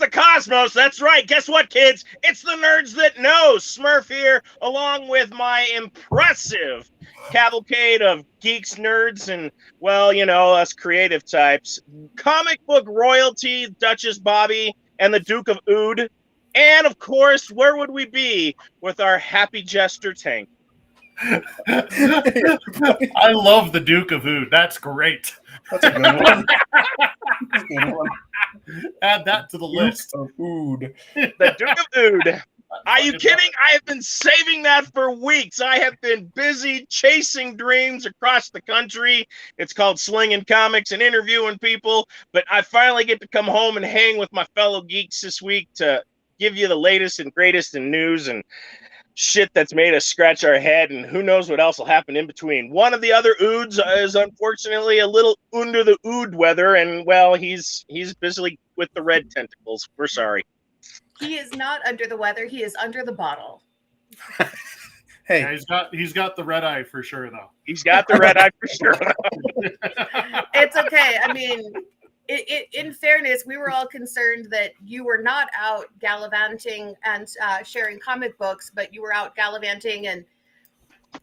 the cosmos. That's right. Guess what, kids? It's the Nerds That Know. Smurf here, along with my impressive cavalcade of geeks, nerds, and, well, us creative types. Comic book royalty, Duchess Bobby, and the Duke of Ood. And, of course, where would we be with our happy jester Tank? I love the Duke of Ood. That's great. That's a good one. That's a good one. Add that to the list. Of Ood. The Duke of Ood. Are you kidding? I have been saving that for weeks. I have been busy chasing dreams across the country. It's called slinging comics and interviewing people. But I finally get to come home and hang with my fellow geeks this week to give you the latest and greatest in news and shit that's made us scratch our head, and who knows what else will happen in between. One of the other Oods is unfortunately a little under the Ood weather, and, well, he's busy with the red tentacles. We're sorry. He is not under the weather. He is under the bottle. Hey, Yeah, he's got the red eye for sure, though. He's got the red eye for sure. It's okay. I mean, in fairness, we were all concerned that you were not out gallivanting and sharing comic books, but you were out gallivanting and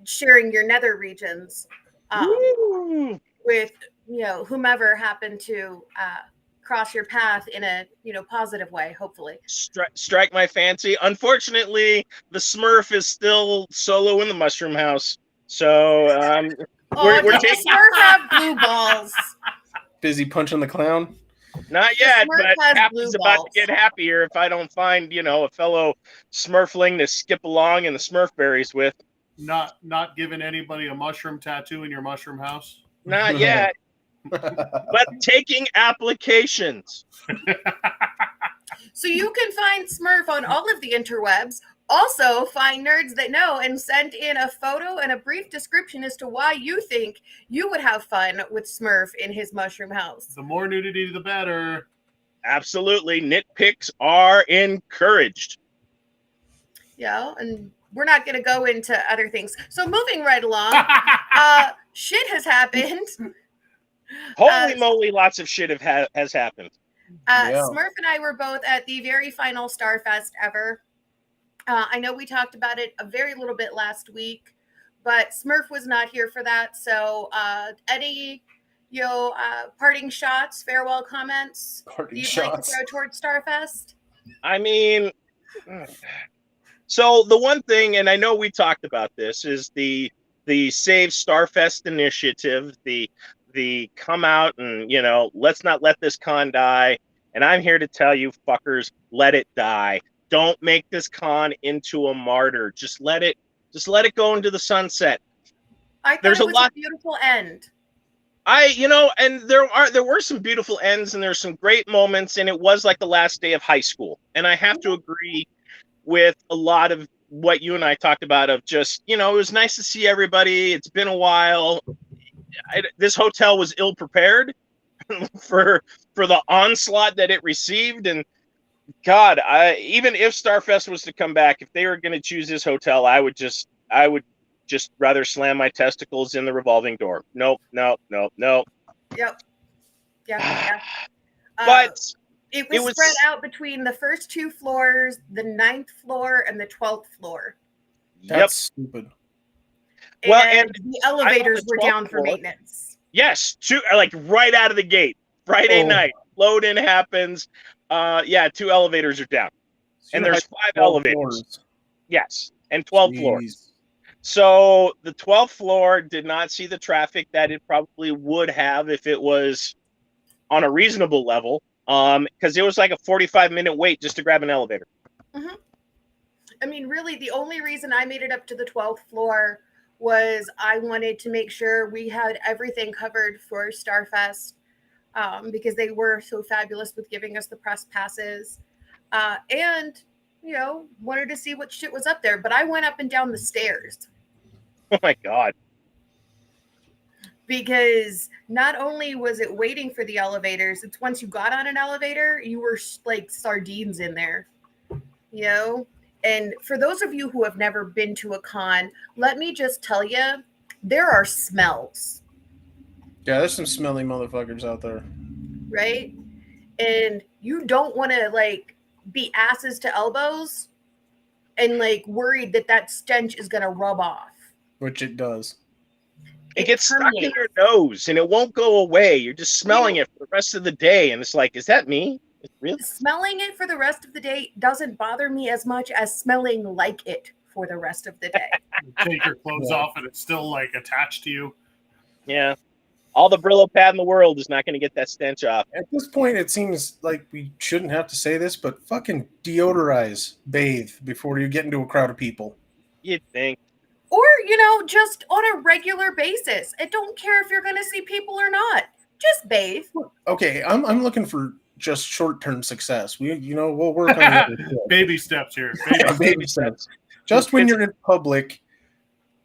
sharing your nether regions with whomever happened to cross your path in a positive way, hopefully. Strike my fancy. Unfortunately, the Smurf is still solo in the mushroom house, so we're taking. Smurf have blue balls. busy punching the clown? Not yet, Smurf but has Happy's blue about balls. to get happier if I don't find, a fellow Smurfling to skip along in the Smurf berries with. Not giving anybody a mushroom tattoo in your mushroom house. Not yet, but taking applications. So you can find Smurf on all of the interwebs. Also, find Nerds That Know and send in a photo and a brief description as to why you think you would have fun with Smurf in his mushroom house. The more nudity, the better. Absolutely. Nitpicks are encouraged. Yeah, and we're not going to go into other things. So moving right along, shit has happened. Holy moly, lots of shit has happened. Yeah. Smurf and I were both at the very final Starfest ever. I know we talked about it a very little bit last week, but Smurf was not here for that. So any parting shots, farewell comments Parting you'd shots. like to throw towards Starfest? I mean, so the one thing, and I know we talked about this, is the Save Starfest initiative, the come out and, let's not let this con die. And I'm here to tell you, fuckers, let it die. Don't make this con into a martyr. Just let it go into the sunset. I thought There's it a was lot- a beautiful end. And there were some beautiful ends and there's some great moments, and it was like the last day of high school. And I have to agree with a lot of what you and I talked about of just, it was nice to see everybody. It's been a while. This hotel was ill prepared for the onslaught that it received. And God, even if Starfest was to come back, if they were going to choose this hotel, I would just rather slam my testicles in the revolving door. Nope. Yep. Yeah. But it it was was- spread out between the first two floors, the 9th floor, and the 12th floor. That's stupid. Well, and and the elevators the were 12th down for floor. maintenance. yes, like right out of the gate, Friday Oh. night, load in happens. 2 elevators are down, and there's 5 elevators. Yes, and 12 floors. So the 12th floor did not see the traffic that it probably would have if it was on a reasonable level, because it was like a 45-minute wait just to grab an elevator. I mean, really, the only reason I made it up to the 12th floor was I wanted to make sure we had everything covered for Starfest, because they were so fabulous with giving us the press passes, and wanted to see what shit was up there. But I went up and down the stairs Oh my God. because not only was it waiting for the elevators, it's once you got on an elevator, you were like sardines in there, And for those of you who have never been to a con, let me just tell you, there are smells. Yeah, there's some smelly motherfuckers out there. Right? And you don't want to like be asses to elbows and like worried that stench is going to rub off. Which it does. It gets stuck in your nose and it won't go away. You're just smelling it for the rest of the day. And it's like, is that me? Really? Smelling it for the rest of the day doesn't bother me as much as smelling like it for the rest of the day. You take your clothes off and it's still like attached to you. Yeah. All the Brillo pad in the world is not going to get that stench off. At this point, it seems like we shouldn't have to say this, but fucking deodorize, bathe before you get into a crowd of people. You'd think. Or, just on a regular basis. I don't care if you're going to see people or not. Just bathe. Okay, I'm looking for just short-term success. We'll work on it. Baby steps here. Baby steps. Just when you're in public,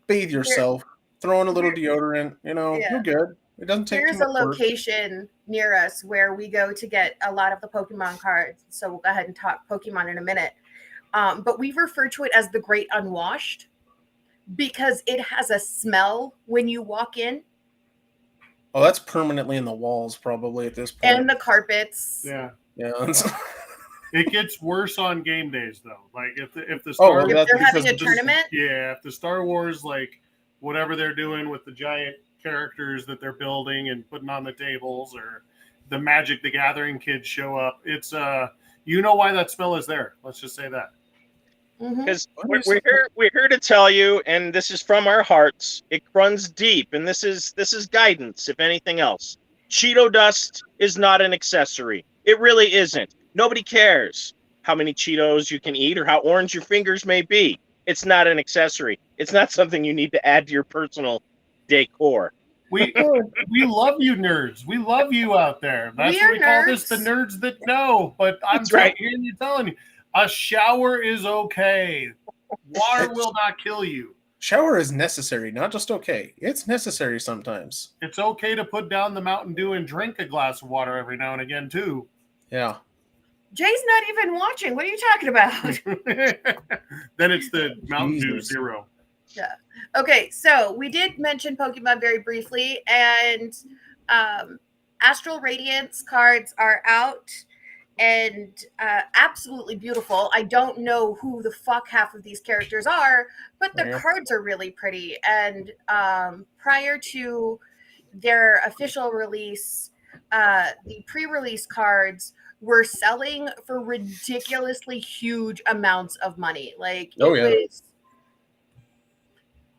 bathe yourself. Throw in a little deodorant. You're good. It doesn't take There's too a much work. location near us where we go to get a lot of the Pokemon cards. So we'll go ahead and talk Pokemon in a minute. But we refer to it as the Great Unwashed because it has a smell when you walk in. Oh, that's permanently in the walls probably at this point. And the carpets. Yeah. Yeah. It gets worse on game days though. Like if the Oh, Star If they're having a because tournament. yeah, if the Star Wars like whatever they're doing with the giant characters that they're building and putting on the tables, or the Magic the Gathering kids show up, it's you know why that smell is there. Let's just say that. Because we're here to tell you, and this is from our hearts. It runs deep, and this is guidance, if anything else. Cheeto dust is not an accessory. It really isn't. Nobody cares how many Cheetos you can eat or how orange your fingers may be. It's not an accessory. It's not something you need to add to your personal decor. We love you nerds. We love you out there. That's We what are we call this, the nerds. nerds that know. But I'm That's right. telling you, a shower is okay. Water will not kill you. Shower is necessary, not just okay. It's necessary sometimes. It's okay to put down the Mountain Dew and drink a glass of water every now and again too. Yeah. Jay's not even watching. What are you talking about? Then it's the Mountain Dew Jesus. Zero. Yeah. Okay, so we did mention Pokemon very briefly, and Astral Radiance cards are out and absolutely beautiful. I don't know who the fuck half of these characters are, but the cards are really pretty. And prior to their official release, the pre-release cards were selling for ridiculously huge amounts of money. Like, was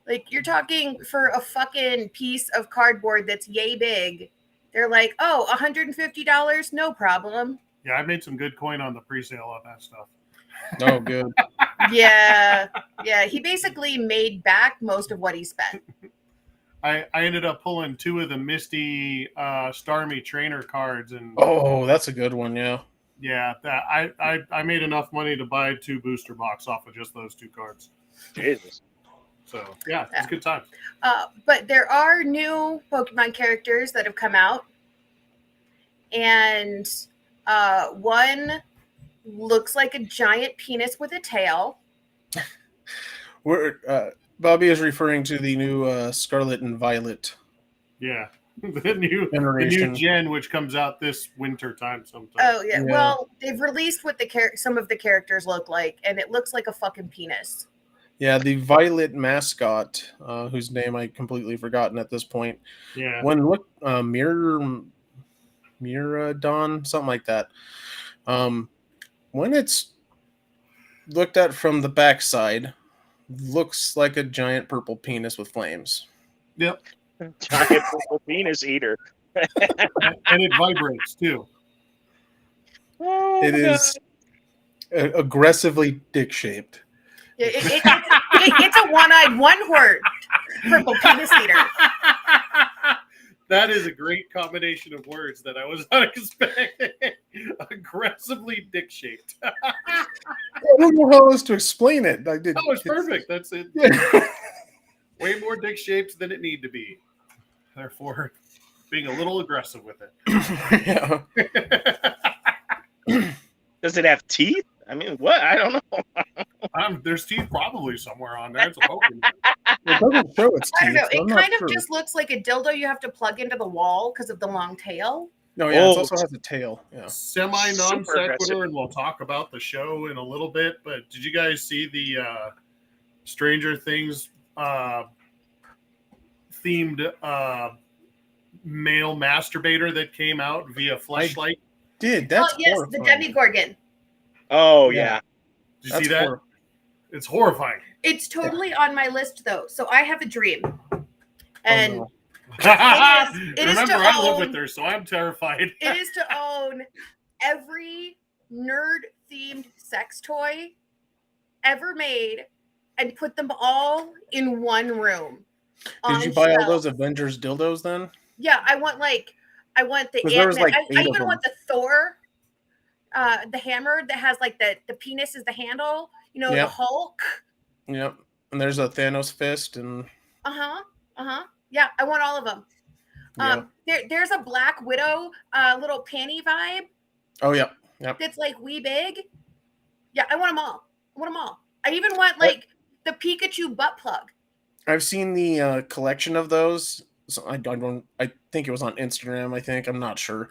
like, you're talking for a fucking piece of cardboard that's yay big. They're like, oh, $150? No problem. Yeah, I made some good coin on the pre-sale on that stuff. Oh, good. Yeah. He basically made back most of what he spent. I ended up pulling 2 of the Misty Starmie trainer cards, and Oh, that's a good one. Yeah. yeah, that I made enough money to buy 2 booster box off of just those 2 cards. Jesus. So yeah, it's a good time. But there are new Pokemon characters that have come out, and one looks like a giant penis with a tail. Bobby is referring to the new Scarlet and Violet. Yeah, the new Generation. gen, which comes out this winter time sometime. Oh yeah. Yeah. Well, they've released what some of the characters look like, and it looks like a fucking penis. Yeah, the Violet mascot, whose name I completely forgotten at this point. Yeah, Miradon, something like that. When it's looked at from the backside, looks like a giant purple penis with flames. yep, Giant purple penis eater. and it vibrates too. Oh, It is aggressively dick-shaped. It's a one-eyed, one-horned purple penis eater. That is a great combination of words that I was not expecting. Aggressively dick-shaped. I don't know how else to explain it. It's perfect. That's it. Yeah. Way more dick-shaped than it need to be. Therefore, being a little aggressive with it. Yeah. Does it have teeth? I mean, what? I don't know. There's teeth probably somewhere on there. It's a Pokemon. It doesn't show its I don't teeth. know. so I'm It not kind of sure. just looks like a dildo you have to plug into the wall because of the long tail. No, yeah, it also has a tail. Yeah. Semi non sequitur, and we'll talk about the show in a little bit. But did you guys see the Stranger Things themed male masturbator that came out via Fleshlight? That's yes, horrifying. the Demogorgon. Oh yeah. Did you see that? It's horrifying. It's totally on my list though. So I have a dream, and no. it is Remember, to I live own, with her, so I'm terrified. It is to own every nerd-themed sex toy ever made and put them all in one room. Did you buy all those Avengers dildos then? Yeah, I want the Ant-Man. I even want the Thor, the hammer that has like the penis is the handle. You know, the Hulk. Yep. And there's a Thanos fist and. Yeah, I want all of them. There's a Black Widow little panty vibe. Oh yeah. Yep. That's like wee big. Yeah, I want them all. I even want like the Pikachu butt plug. I've seen the collection of those. So I think it was on Instagram. I think, I'm not sure,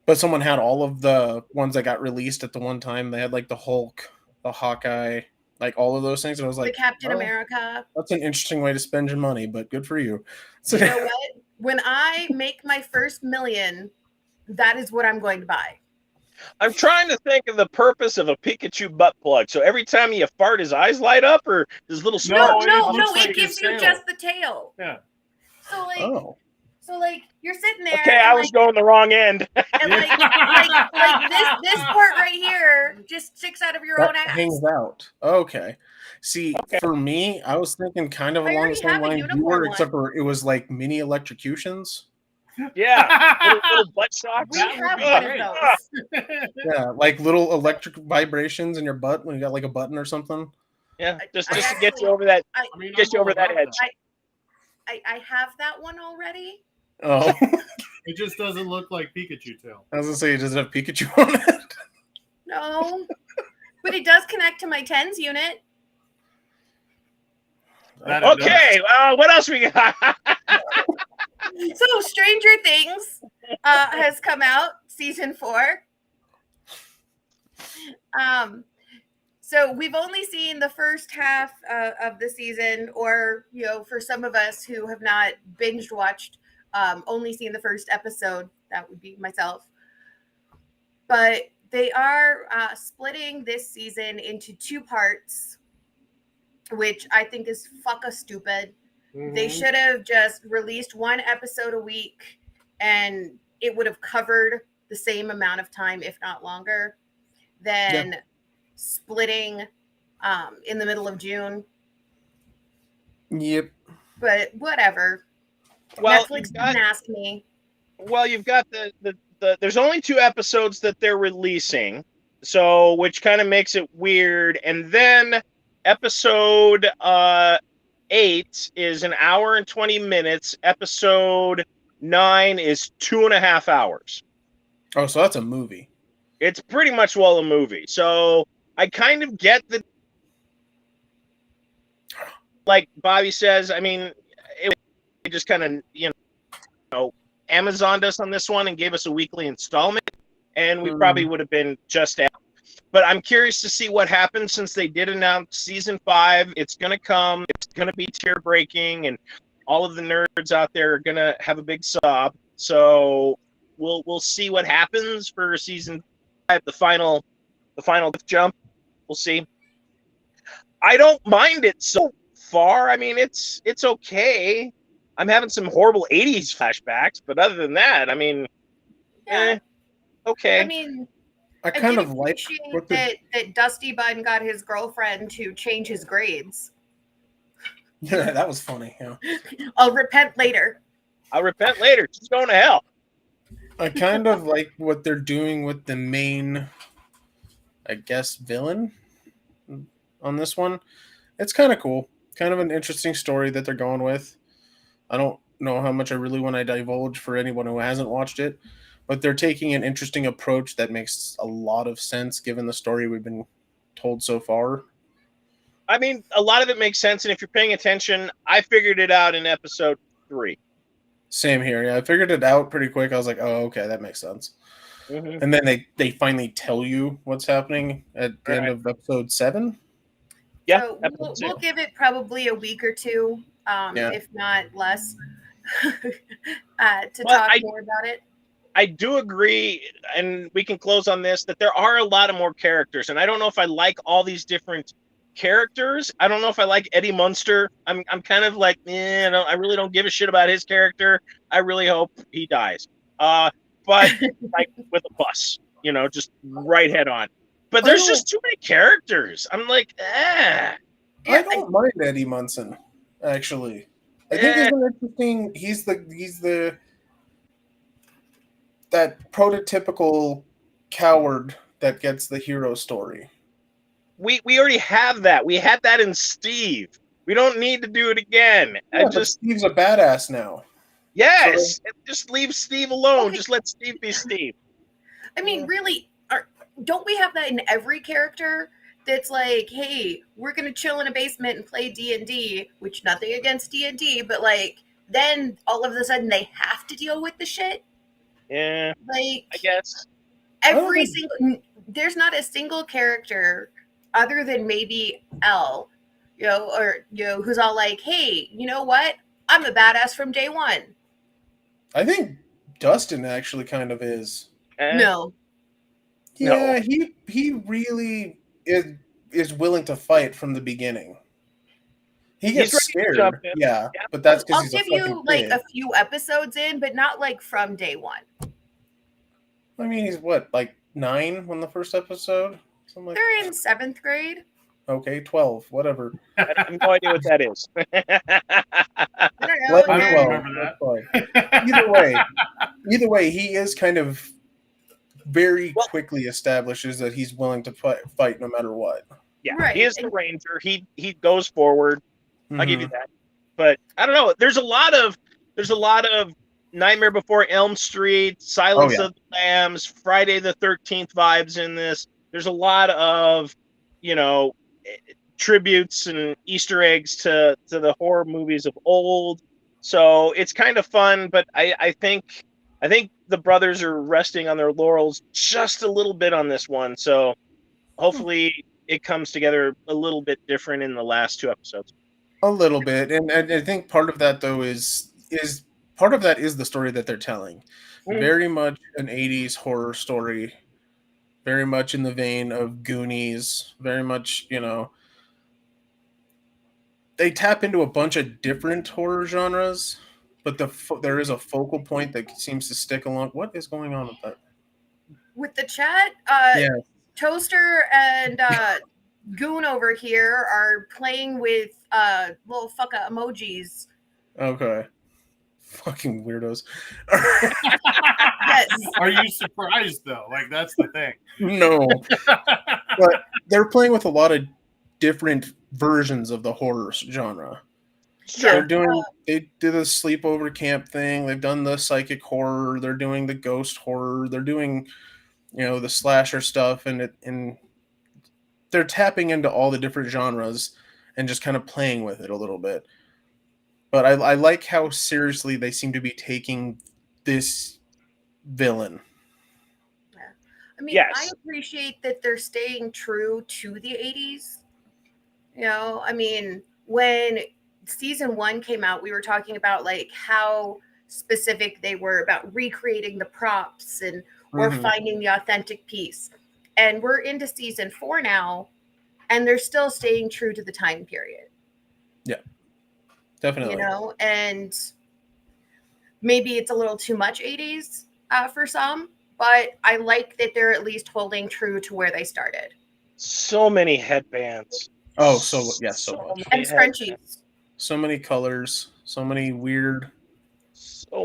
but someone had all of the ones that got released at the one time. They had like the Hulk, the Hawkeye, like all of those things. And I was like, the Captain America. That's an interesting way to spend your money, but good for you. So, you know what? When I make my first $1 million, that is what I'm going to buy. I'm trying to think of the purpose of a Pikachu butt plug. So every time you fart, his eyes light up, or his little no, it gives you just the tail. Yeah. So like you're sitting there. Okay, I was going the wrong end. And like this part right here just sticks out of your own ass. Hangs out. Okay. See, for me, I was thinking kind of along the same line you were, except for it was like mini electrocutions. Yeah, little butt shocks. We have one of those. Yeah, like little electric vibrations in your butt when you got like a button or something. Yeah, just to get you over that. Get you over that edge. I have that one already. Oh. It just doesn't look like Pikachu tail. I was gonna say, does it have Pikachu on it? No, but it does connect to my TENS unit. Okay, what else we got? So Stranger Things has come out, season 4. So we've only seen the first half of the season, or for some of us who have not binge watched, only seen the first episode. That would be myself. But they are splitting this season into 2 parts, which I think is fucking stupid. Mm-hmm. They should have just released 1 episode a week, and it would have covered the same amount of time, if not longer, than splitting in the middle of June. Yep. But whatever. Well, Netflix didn't ask me. Well, you've got the there's only 2 episodes that they're releasing, so which kind of makes it weird. And then episode 8 is 1 hour and 20 minutes. Episode 9 is 2.5 hours. Oh, so that's a movie. It's pretty much a movie. So I kind of get the, like Bobby says, I mean, it just kind of, Amazoned us on this one and gave us a weekly installment, and we probably would have been just out. But I'm curious to see what happens, since they did announce season 5. It's going to come. It's going to be tear-breaking, and all of the nerds out there are going to have a big sob. So we'll see what happens for season 5, the final jump. We'll see. I don't mind it so far. I mean, it's okay. I'm having some horrible 80s flashbacks, but other than that, I mean, okay. I mean, I kind of like that Dusty Bun got his girlfriend to change his grades. Yeah, that was funny. Yeah. I'll repent later. She's going to hell. I kind of like what they're doing with the main, I guess, villain on this one. It's kind of cool. Kind of an interesting story that they're going with. I don't know how much I really want to divulge for anyone who hasn't watched it, but they're taking an interesting approach that makes a lot of sense given the story we've been told so far. I mean, a lot of it makes sense, and if you're paying attention, I figured it out in episode 3. Same here. Yeah, I figured it out pretty quick. I was like, oh, okay, that makes sense. Mhm. And then they finally tell you what's happening at the end Right. of episode 7. Yeah, So episode we'll 2. give it probably a week or two, Yeah. if not less, to But talk more about it. I do agree, and we can close on this, that there are a lot of more characters, and I don't know if I like all these different characters. I don't know if I like Eddie Munster. I'm kind of like, I really don't give a shit about his character. I really hope he dies. But like with a bus, just right head on. But I there's don't- just too many characters. I'm like, I don't mind Eddie Munson, actually. I think he's an interesting. He's the that prototypical coward that gets the hero story. we already have that. We had that in Steve. We don't need to do it again. Yeah, but Steve's a badass now. Yes, just leave Steve alone. Okay. Just let Steve be Steve. I mean, really, don't we have that in every character? That's like, hey, we're gonna chill in a basement and play D&D, which nothing against D&D, but like, then all of a sudden they have to deal with the shit. Yeah, Like, I guess. every single, there's not a single character other than maybe Elle, who's all like, hey, you know what? I'm a badass from day one. I think Dustin actually kind of is. No. Yeah, he really is willing to fight from the beginning. He gets scared, yeah, but that's because he's a fucking I'll give you like kid. a few episodes in, but not like from day one. I mean, he's what, like 9 when the first episode? Something like They're in 7th grade. Okay, 12, whatever. I have no idea what that is. I don't know. 11, I don't 12, remember that's that. fine. Either way, he is kind of very quickly establishes that he's willing to fight no matter what. Yeah, Right. he is the ranger. He goes forward. I'll give you Mhm. that. But I don't know. There's a lot of Nightmare Before Elm Street, Silence of the Lambs, Friday the 13th vibes in this. There's a lot of, tributes and Easter eggs to the horror movies of old. So it's kind of fun, but I think the brothers are resting on their laurels just a little bit on this one. So hopefully it comes together a little bit different in the last 2 episodes. A little bit, and I think part of that though is part of that is the story that they're telling. Very much an 80s horror story, very much in the vein of Goonies, very much, they tap into a bunch of different horror genres, but there is a focal point that seems to stick along. What is going on with that? With the chat, Toaster and Goon over here are playing with little fucka emojis. Okay. Fucking weirdos. Yes. Are you surprised though? Like, that's the thing. No. But they're playing with a lot of different versions of the horror genre. Sure. They did the sleepover camp thing. They've done the psychic horror. They're doing the ghost horror. They're doing, the slasher stuff, and they're tapping into all the different genres and just kind of playing with it a little bit. But I like how seriously they seem to be taking this villain. Yeah. I mean, Yes. I appreciate that they're staying true to the 80s. I mean, when season 1 came out, we were talking about like how specific they were about recreating the props and or finding the authentic piece. And we're into season 4 now, and they're still staying true to the time period. Yeah. Definitely. And maybe it's a little too much 80s for some, but I like that they're at least holding true to where they started. So many headbands. Oh, so much. And scrunchies. So many colors, so many weird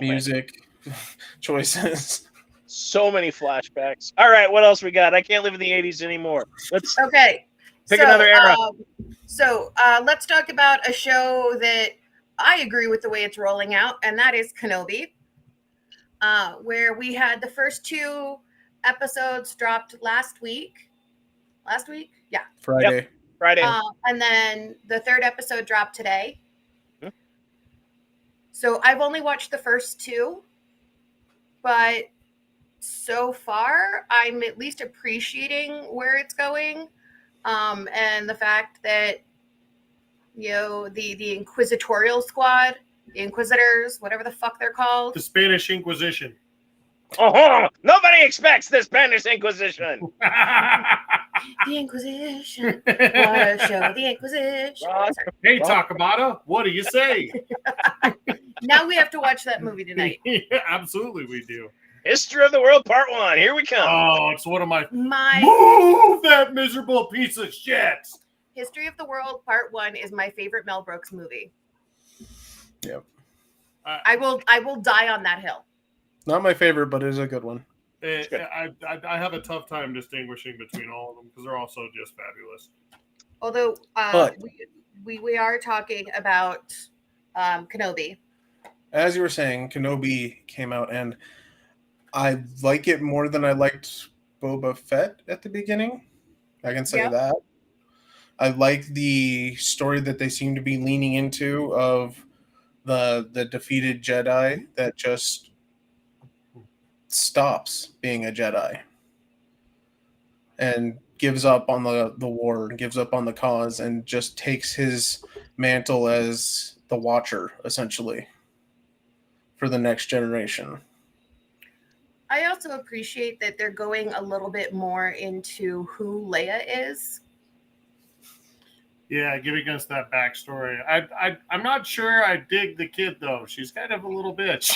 music choices. So many flashbacks. All right, what else we got? I can't live in the 80s anymore. Let's pick another era. Let's talk about a show that I agree with the way it's rolling out, and that is Kenobi, where we had the first 2 episodes dropped last week. Last week? Yeah. Friday. Yep. Friday. And then the 3rd episode dropped today. So I've only watched the first two, but so far I'm at least appreciating where it's going, and the fact that the Inquisitorial Squad, the Inquisitors, whatever the fuck they're called, The Spanish Inquisition. Oh, nobody expects the Spanish Inquisition. the Inquisition, what a show, the Inquisition. Sorry. Hey, Takamata, what do you say? Now we have to watch that movie tonight. Yeah, absolutely, we do. History of the World Part 1. Here we come. Oh, it's one of my My move that miserable piece of shit. History of the World Part 1 is my favorite Mel Brooks movie. Yep. I will die on that hill. Not my favorite, but it is a good one. I have a tough time distinguishing between all of them because they're all so just fabulous. Although But- we are talking about Kenobi. As you were saying, Kenobi came out, and I like it more than I liked Boba Fett at the beginning. I can say Yep. that. I like the story that they seem to be leaning into of the defeated Jedi that just stops being a Jedi and gives up on the war, gives up on the cause, and just takes his mantle as the Watcher, essentially, for the next generation. I also appreciate that they're going a little bit more into who Leia is. Yeah, giving us that backstory. I'm not sure I dig the kid though. She's kind of a little bitch.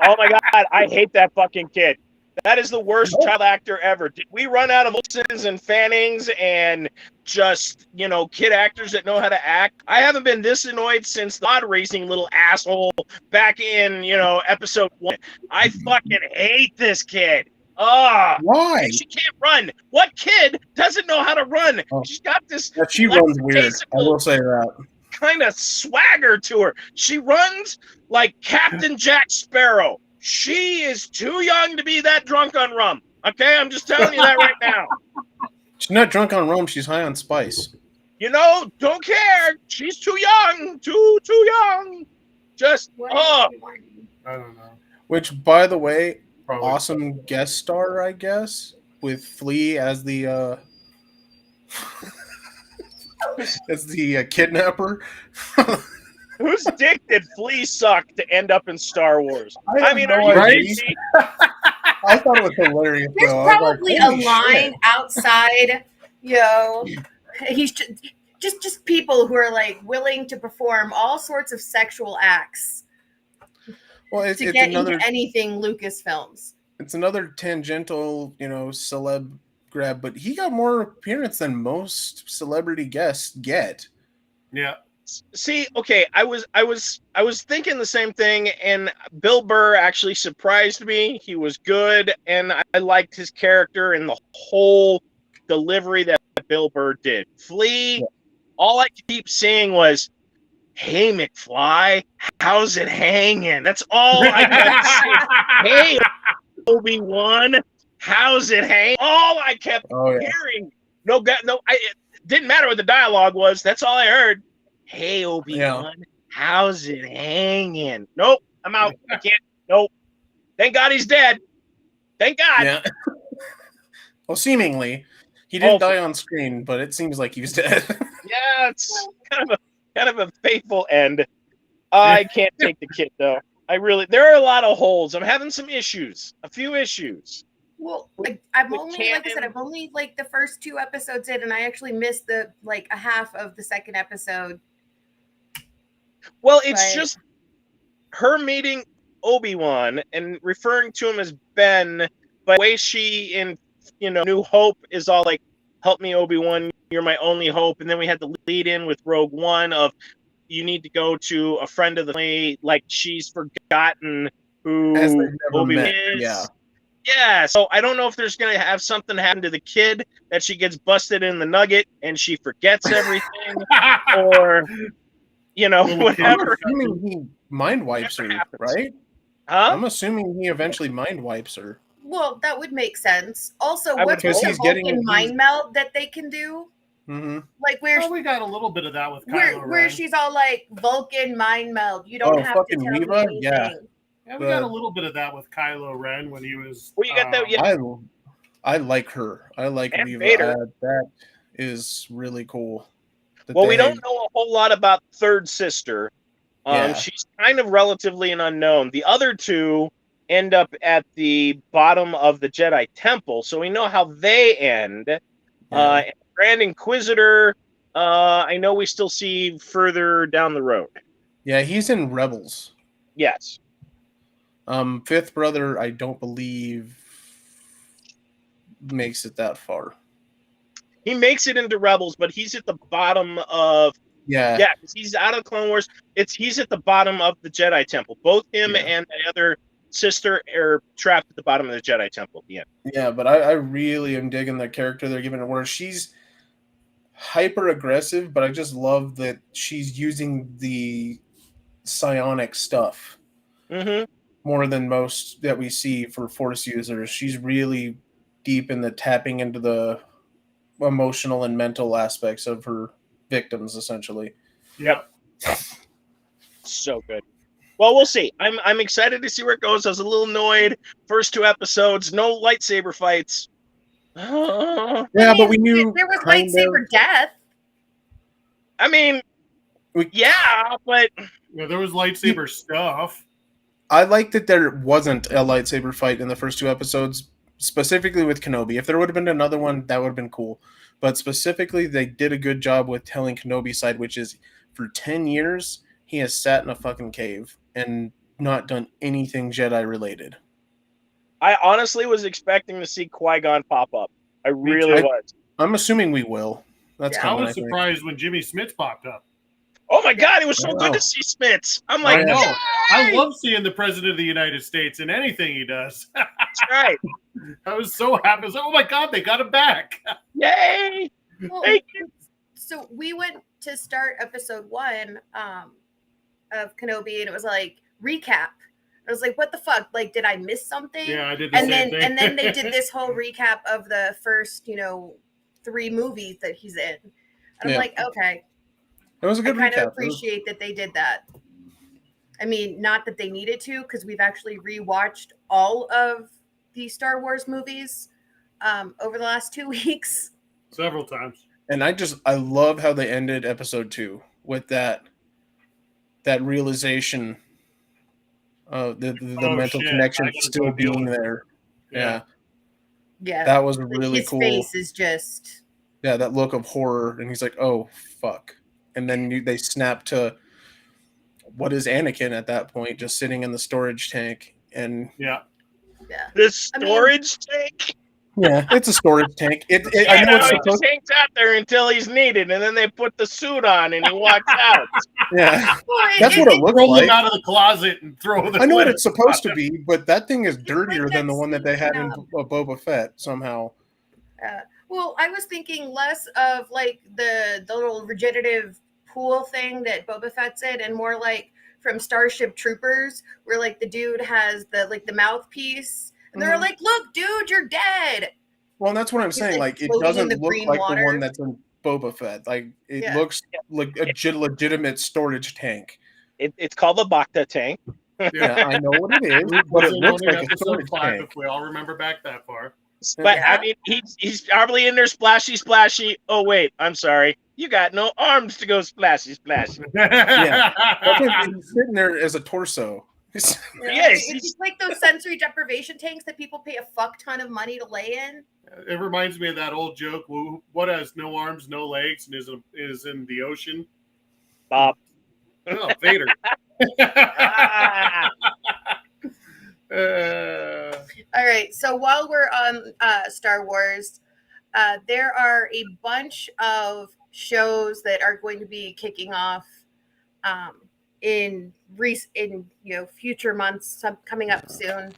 Oh my God, I hate that fucking kid. That is the worst child actor ever. Did we run out of Wilsons and Fannings and just, kid actors that know how to act? I haven't been this annoyed since the odd racing little asshole back in, episode 1. I fucking hate this kid. Why? She can't run. What kid doesn't know how to run? Oh. She's got this Yeah, she runs weird. I will say that. kind of swagger to her. She runs like Captain Jack Sparrow. She is too young to be that drunk on rum. Okay, I'm just telling you that right now. She's not drunk on rum. She's high on spice. Don't care. She's too young. Too young. Just, I don't know. Which, by the way, Probably. awesome guest star, I guess, with Flea as the kidnapper. Whose dick did Flea suck to end up in Star Wars? I mean, are no you idea. crazy? I thought it was hilarious. There's though. I was probably like, a holy line shit. outside, he's just people who are like willing to perform all sorts of sexual acts Well, it's to get another. into anything Lucasfilms. It's another tangential, celeb grab, but he got more appearance than most celebrity guests get. Yeah. See, okay, I was thinking the same thing, and Bill Burr actually surprised me. He was good, and I liked his character and the whole delivery that Bill Burr did. Flea, all I could keep seeing was, "Hey McFly, how's it hanging?" That's all I kept saying. "Hey Obi-Wan, how's it hanging?" All I kept hearing. It didn't matter what the dialogue was. That's all I heard. "Hey Obi-Wan, how's it hanging?" Nope, I'm out. I can't. Nope. Thank God he's dead. Thank God. Yeah. Well, seemingly, he didn't die on screen, but it seems like he was dead. Yeah, it's kind of a faithful end. I can't take the kid though. There are a lot of holes. I'm having some issues. A few issues. Well, I'm with only, canon. like I said, I'm only like the first 2 episodes in, and I actually missed a half of the second episode. Well, it's But- just her meeting Obi-Wan and referring to him as Ben, but the way she in New Hope is all like, "Help me, Obi-Wan, you're my only hope," and then we had the lead in with Rogue One of, "You need to go to a friend of the family," like she's forgotten who As they've never Obi-Wan met, is. yeah. Yeah, so I don't know if there's going to have something happen to the kid that she gets busted in the nugget and she forgets everything, or whatever. I'm assuming he mind wipes her, happens. right? Huh? I'm assuming he eventually mind wipes her. Well, that would make sense. Also, I would what's with hope. the He's getting- Vulcan mind meld that they can do? Mm-hmm. Like where Oh, we got a little bit of that with where Kylo where Ren. she's all like Vulcan mind meld. You don't Oh, have to fucking tell me Reva? anything. Yeah. Yeah, we got a But little bit of that with Kylo Ren when he was. Well, you got that, yeah. I like her. I like And Reva. Vader. That is really cool. that Well, we they- don't know a whole lot about third sister. Yeah. She's kind of relatively an unknown. The other two end up at the bottom of the Jedi Temple, so we know how they end. Yeah. Grand Inquisitor, I know we still see further down the road. Yeah, he's in Rebels. Yes. Fifth brother, I don't believe makes it that far. He makes it into Rebels, but he's at the bottom of Yeah. yeah, 'cause he's out of Clone Wars. He's at the bottom of the Jedi Temple. Both him Yeah. and the other sister are trapped at the bottom of the Jedi Temple at the end. Yeah, but I really am digging the character they're giving her where she's hyper aggressive, but I just love that she's using the psionic stuff Mm-hmm. more than most that we see for Force users. She's really deep in the tapping into the emotional and mental aspects of her victims, essentially. Yep. So good. Well, we'll see. I'm excited to see where it goes. I was a little annoyed. First 2 episodes, no lightsaber fights. Yeah, I but mean, we knew there was kind lightsaber death. I mean, yeah, but Yeah, there was lightsaber stuff. I like that there wasn't a lightsaber fight in the first 2 episodes, specifically with Kenobi. If there would have been another one, that would have been cool. But specifically, they did a good job with telling Kenobi's side, which is for 10 years, he has sat in a fucking cave and not done anything Jedi related. I honestly was expecting to see Qui-Gon pop up. I really too. was. I'm assuming we will. That's Yeah, I coming, was surprised when Jimmy Smits popped up. Oh my God, it was so I good know. to see Smits. I'm I like, know. "Yay!" I love seeing the president of the United States in anything he does. That's right. I was so happy. I was like, oh my God, they got him back. Yay! Well, Thank you. so we went to start episode 1 of Kenobi, and it was like recap. I was like, what the fuck? Like, did I miss something? Yeah, I did the and same then thing. and then they did this whole recap of the first 3 movies that he's in, and I'm Yeah. like, okay, It was a I good kind recap. of appreciate that they did that. I mean, not that they needed to, because we've actually rewatched all of the Star Wars movies over the last 2 weeks. Several times. And I love how they ended episode 2 with that realization of the Oh, mental shit. connection I gotta still go deal being with it. there. Yeah. Yeah, That was like, really his cool. face is just Yeah, that look of horror, and he's like, "Oh fuck!" And then they snap to what is Anakin at that point, just sitting in the storage tank, and Yeah. yeah. The storage tank. yeah, it's a storage tank. I You know know, it's he supposed. just hangs out there until he's needed, and then they put the suit on and he walks out. Yeah, Well, that's what it looks Roll like. him out of the closet and throw the I know what lid. it's supposed to be, but that thing is dirtier like than the that one that they had in scene, Boba Fett somehow. well, I was thinking less of like the little regenerative pool thing that Boba Fett's in, and more like from Starship Troopers, where like the dude has the mouthpiece, and they're Mhm. like, "Look, dude, you're dead." Well, and that's what I'm He's, saying. like, Like, it floating in doesn't the look green like water. the one that's in Boba Fett. Like, it Yeah. looks like a legitimate storage tank. It's called the Bacta tank. Yeah, I know what it is, Luke but was it in looks only like a episode storage 5, tank. if we all remember back that far. But Yeah. I mean, he's probably in there splashy, splashy. Oh wait, I'm sorry. You got no arms to go splashy, splashy. That's what he's sitting there as a torso. Yes, It's like those sensory deprivation tanks that people pay a fuck ton of money to lay in. It reminds me of that old joke. What has no arms, no legs, and is in the ocean? Bob. Oh, Vader. Ah, All right. So while we're on Star Wars, there are a bunch of shows that are going to be kicking off in future months, coming up soon.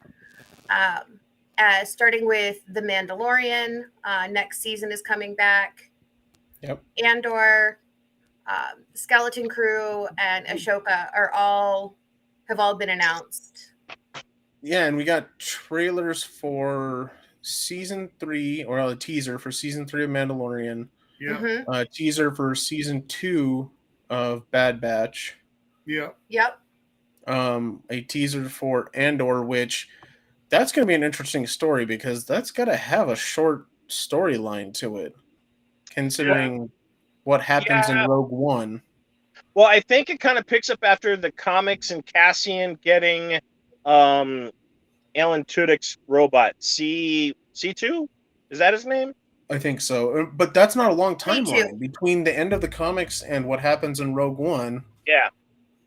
Starting with The Mandalorian, next season is coming back. Yep. Andor, Skeleton Crew, and Ashoka have all been announced. Yeah, and we got trailers for season 3, or a teaser for season 3 of Mandalorian. Yeah. Mhm. Teaser for season 2 of Bad Batch. Yeah. Yep. A teaser for Andor, which that's going to be an interesting story because that's got to have a short storyline to it, considering what happens in Yeah. Rogue One. Well, I think it kind of picks up after the comics and Cassian getting um, Alan Tudyk's robot. C2? Is that his name? I think so, but that's not a long Me too. timeline between the end of the comics and what happens in Rogue One. Yeah.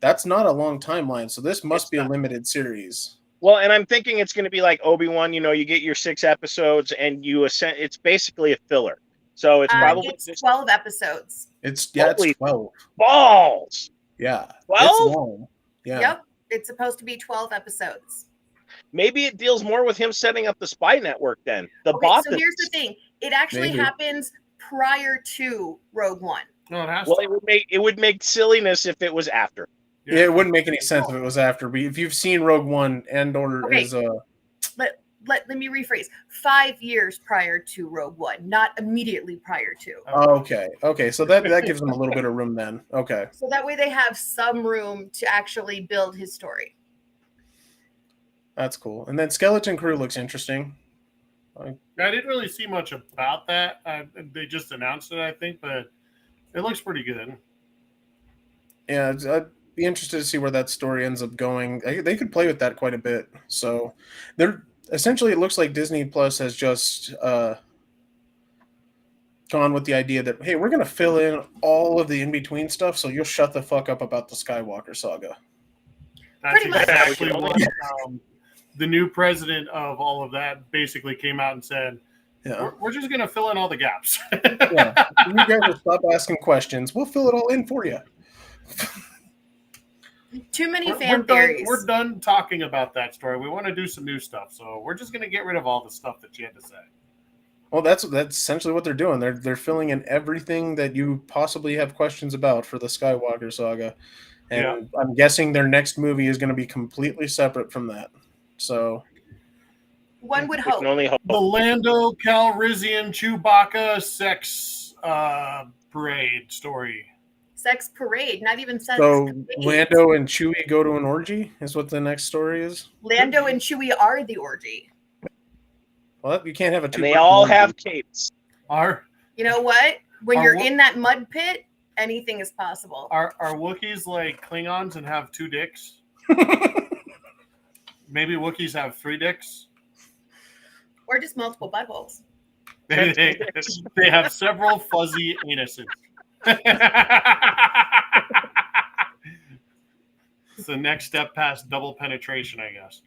That's not a long timeline, so this must It's be a not. limited series. Well, and I'm thinking it's going to be like Obi-Wan, you get your 6 episodes and it's basically a filler. So it's probably It's just 12 episodes. It's Holy 12. balls. Yeah, 12? it's long. Yeah, Yep. It's supposed to be 12 episodes. Maybe it deals more with him setting up the spy network then. The Okay, so Bothans. here's the thing. It actually Maybe. happens prior to Rogue One. No, it has Well, to. it would make silliness if it was after. yeah, it wouldn't make any sense if it was after. But if you've seen Rogue One, Andor Okay. is Let me rephrase. 5 years prior to Rogue One, not immediately prior to. okay. So that gives them a little bit of room then. Okay, So that way they have some room to actually build his story. that's cool. And then Skeleton Crew looks interesting. I didn't really see much about that. They just announced it, I think, but it looks pretty good. Yeah, I'd be interested to see where that story ends up going. They could play with that quite a bit. So they're essentially, it looks like Disney Plus has just gone with the idea that, hey, we're going to fill in all of the in-between stuff, so you'll shut the fuck up about the Skywalker saga. That's Pretty much. exactly what the new president of all of that basically came out and said, Yeah. we're just going to fill in all the gaps. Yeah. You guys will stop asking questions. We'll fill it all in for you. Too many We're fan done, theories. we're done talking about that story. We want to do some new stuff, so we're just going to get rid of all the stuff that you had to say. Well, that's essentially what they're doing. They're filling in everything that you possibly have questions about for the Skywalker saga. And Yeah. I'm guessing their next movie is going to be completely separate from that. So One would We can hope. only hope. The Lando Calrissian Chewbacca sex parade story. Sex parade, not even sex. So parade. Lando and Chewie go to an orgy is what the next story is. Lando and Chewie are the orgy. Well, you can't have a two. And they all have capes. Are You know what? When Are you're what- in that mud pit, anything is possible. are Wookiees like Klingons and have 2 dicks? Maybe Wookiees have 3 dicks. Or just multiple buttholes. They have several fuzzy anuses. It's the next step past double penetration, I guess.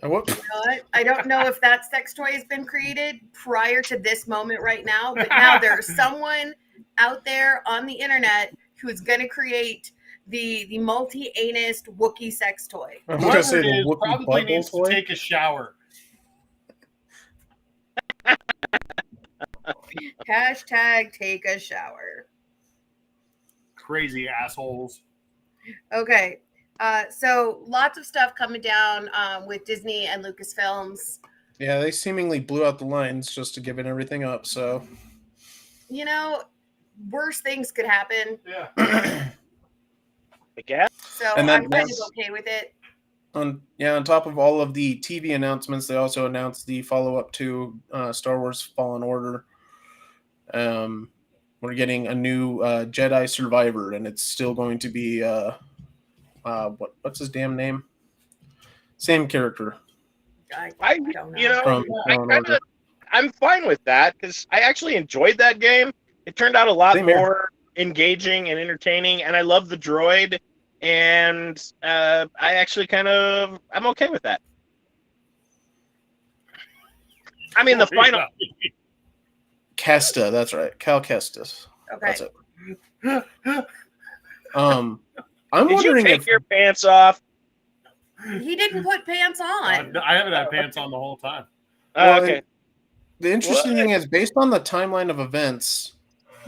What? You know what? I don't know if that sex toy has been created prior to this moment right now, but now there's someone out there on the internet who is going to create the multi-anus Wookiee sex toy. I'm going to Whoever say it the is Wookiee probably butthole needs to toy. take a shower. Hashtag take a shower. Crazy assholes. Okay. So lots of stuff coming down with Disney and Lucasfilms. Yeah, they seemingly blew out the lines just to give it everything up. So You know, worse things could happen. Yeah. I guess. So And then I'm kind of that's- okay with it. on top of all of the TV announcements, they also announced the follow-up to Star Wars Fallen Order. We're getting a new Jedi Survivor, and it's still going to be what's his damn name? Same character I don't know. You know, from I Fallen kind Order. of, I'm fine with that because I actually enjoyed that game. It turned out a lot Same here. more engaging and entertaining, and I love the droid. And I actually I'm okay with that. I mean, the final. Kesta, that's right, Cal Kestis. Okay. That's it. I'm Did you wondering take if your pants off? He didn't put pants on. I haven't had pants on the whole time. Well, Okay. the interesting thing is, based on the timeline of events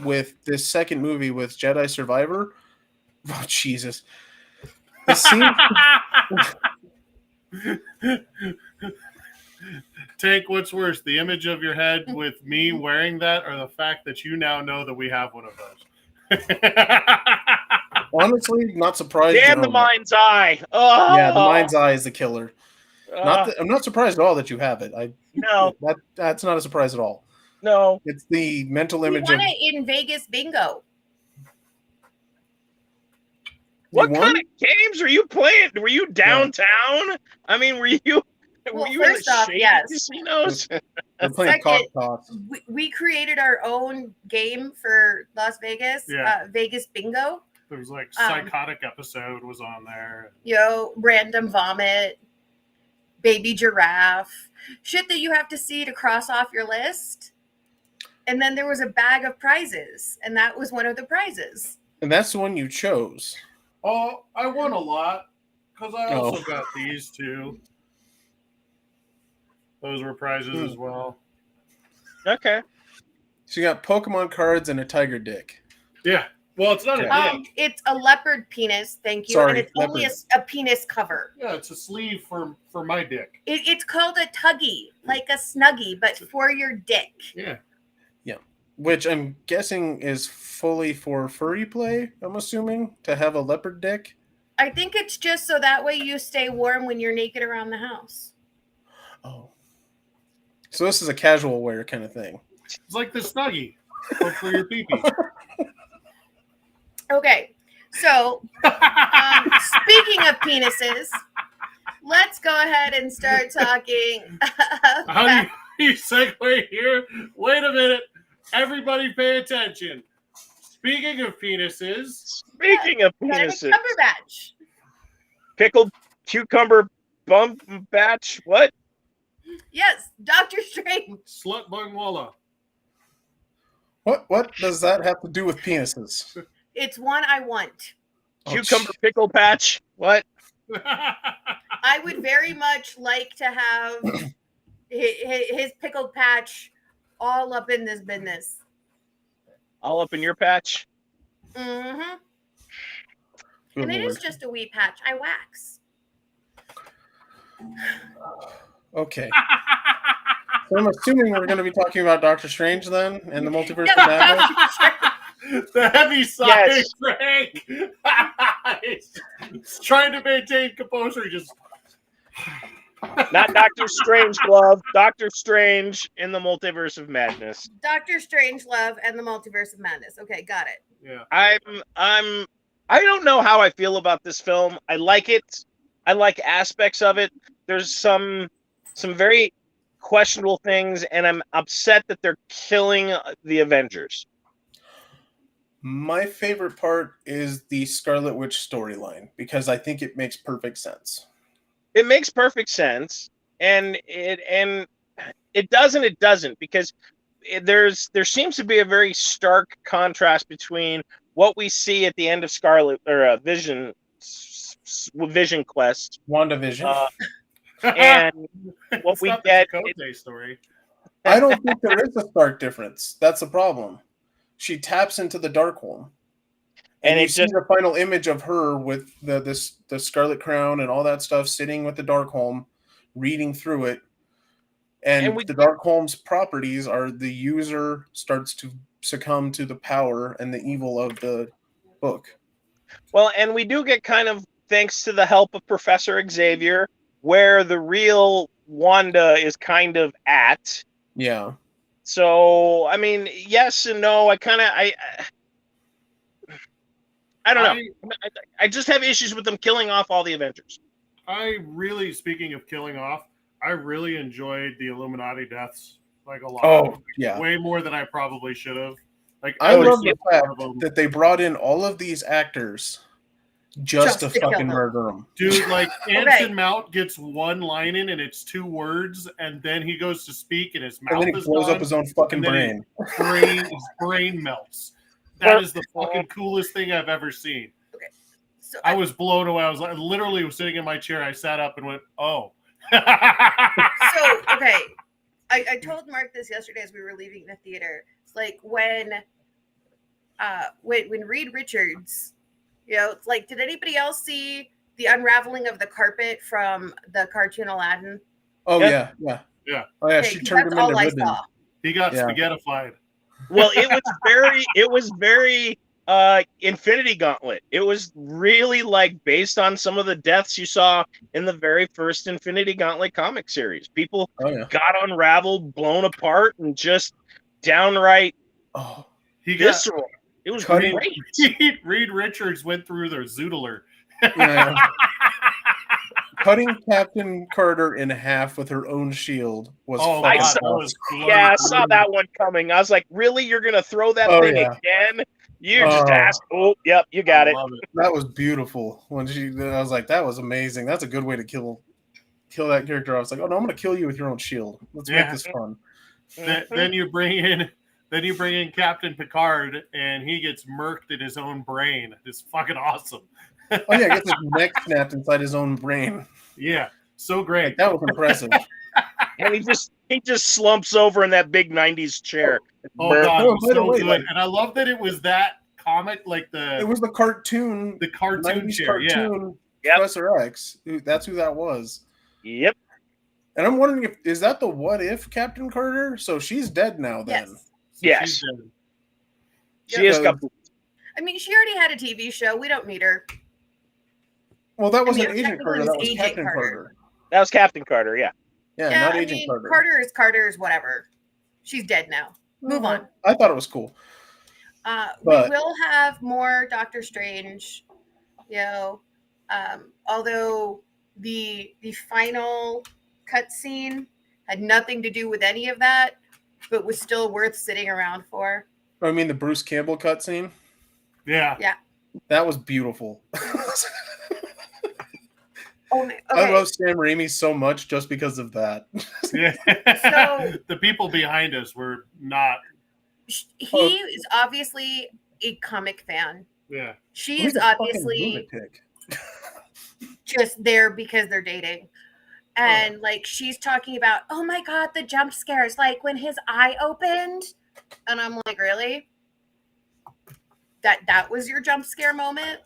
with this second movie with Jedi Survivor, oh Jesus, it seems Tank, what's worse, the image of your head with me wearing that, or the fact that you now know that we have one of those? Honestly, not surprised. Damn the mind's eye. Oh, Yeah, the mind's eye is the killer. uh, I'm not surprised at all that you have it. no, That's not a surprise at all. no. It's the mental We image won of it in Vegas bingo. What won? kind of games are you playing? Were you downtown? I mean, were you? Well, were you in the first off, shady yes. casinos? We're playing cock Second, toss. we created our own game for Las Vegas, Yeah. Vegas bingo. There was like psychotic episode was on there. Random vomit, baby giraffe, shit that you have to see to cross off your list. And then there was a bag of prizes, and that was one of the prizes. And that's the one you chose. Oh, I won a lot because I also got these two. Those were prizes as well. Okay. So you got Pokemon cards and a tiger dick. Yeah. Well, it's not a dick. It's a leopard penis, thank you. Sorry, and it's only a penis cover. Yeah, it's a sleeve for my dick. It's called a tuggy, like a snuggie, but for your dick. Yeah. Which I'm guessing is fully for furry play, I'm assuming, to have a leopard dick. I think it's just so that way you stay warm when you're naked around the house. Oh. So this is a casual wear kind of thing. It's like the Snuggie, but for your pee-pee. Okay, so speaking of penises, let's go ahead and start talking. How do you segue here? Wait a minute. Everybody pay attention. Speaking of penises. Speaking of Benedict penises. Cumberbatch. Pickled cucumber bump batch. What? Yes, Doctor Strange. Slut bung walla. What does that have to do with penises? It's one I want. Cucumber pickle patch. What? I would very much like to have his pickled patch all up in this business. All up in your patch? Mm-hmm. Good And it Lord. is just a wee patch. I wax. Okay. So I'm assuming we're going to be talking about Doctor Strange then, and the Multiverse of Madness. The heavy sigh, Yes. Frank. He's trying to maintain composure. He just Not Doctor Strange Glove. Doctor Strange in the Multiverse of Madness. Doctor Strangelove and the Multiverse of Madness. Okay, got it. yeah. I don't know how I feel about this film. I like it. I like aspects of it. There's some very questionable things, and I'm upset that they're killing the Avengers. My favorite part is the Scarlet Witch storyline, because I think it makes perfect sense. It makes perfect sense, and it doesn't, because there seems to be a very stark contrast between what we see at the end of Scarlet or Vision Quest WandaVision. and what It's we not the get. Chakotay story. I don't think there is a stark difference. That's the problem. She taps into the Darkholm. And And you it see just the final image of her with the Scarlet Crown and all that stuff, sitting with the Darkholm, reading through it. And we the Darkholm's properties are the user starts to succumb to the power and the evil of the book. Well, and we do get kind of, thanks to the help of Professor Xavier, where the real Wanda is kind of at. Yeah. So, I mean, yes and no. I don't know. I just have issues with them killing off all the Avengers. Speaking of killing off, I really enjoyed the Illuminati deaths like a lot. Oh, yeah. Way more than I probably should have. Like I every love the single fact one of them. that they brought in all of these actors just to kill fucking them. murder them. Dude, like Anson Mount gets one line in and it's 2 words, and then he goes to speak and his mouth And then he is blows gone, up his own fucking and then brain. his brain melts. That is the fucking coolest thing I've ever seen. So I was blown away. I was literally sitting in my chair. I sat up and went, "Oh." So okay, I told Mark this yesterday as we were leaving the theater. It's like when Reed Richards, it's like, did anybody else see the unraveling of the carpet from the cartoon Aladdin? Oh, Yep. yeah. Oh yeah, Okay, she 'cause turned that's him into all I ribbon. saw. He got Yeah. spaghettified. Well, it was very Infinity Gauntlet. It was really like based on some of the deaths you saw in the very first Infinity Gauntlet comic series. People Oh yeah. got unraveled, blown apart, and just downright Oh, He got visceral. It was Cutting- great. Reed Richards went through their Zoodler. yeah. Cutting Captain Carter in half with her own shield was Oh, fucking God, that awesome. was bloody Yeah, I saw brutal. that one coming. I was like, really? You're going to throw that Oh, thing yeah. again? You just Oh. asked. Oh, yep, you got I it. love it. That was beautiful. When I was like, that was amazing. That's a good way to kill that character. I was like, oh no, I'm gonna kill you with your own shield. Let's make Yeah. this fun. Then you bring in Captain Picard, and he gets murked in his own brain. It's fucking awesome. Oh yeah, gets his neck snapped inside his own brain. Yeah, so Like, great. that was impressive. And he just slumps over in that big 90s chair. Oh god, it Oh, was by the so way, good. like- And I love that it was that comic, like It was the cartoon, the cartoon 90s chair. Yeah, cartoon Yep. Professor X. That's who that was. Yep. And I'm wondering if is that the what if Captain Carter? So she's dead now then. Yes. Yes. she's dead. She is Yeah. got I mean, she already had a TV show. We don't need her. Well, that wasn't mean, Agent technically Carter. it That was was Agent Captain Carter. Carter. That was Captain Carter, yeah. Yeah, not I Agent mean, Carter. Carter's whatever. She's dead now. Move on. I thought it was cool. We But- will have more Doctor Strange, although the final cutscene had nothing to do with any of that, but was still worth sitting around for. I mean, the Bruce Campbell cutscene. Yeah. That was beautiful. Oh, okay. I love Sam Raimi so much just because of that. Yeah. So- the people behind us were not. He is obviously a comic fan. Yeah. She Who's is a fucking obviously lunatic? just there because they're dating. And like she's talking about, oh my god, the jump scares, like when his eye opened. And I'm like, really? That was your jump scare moment?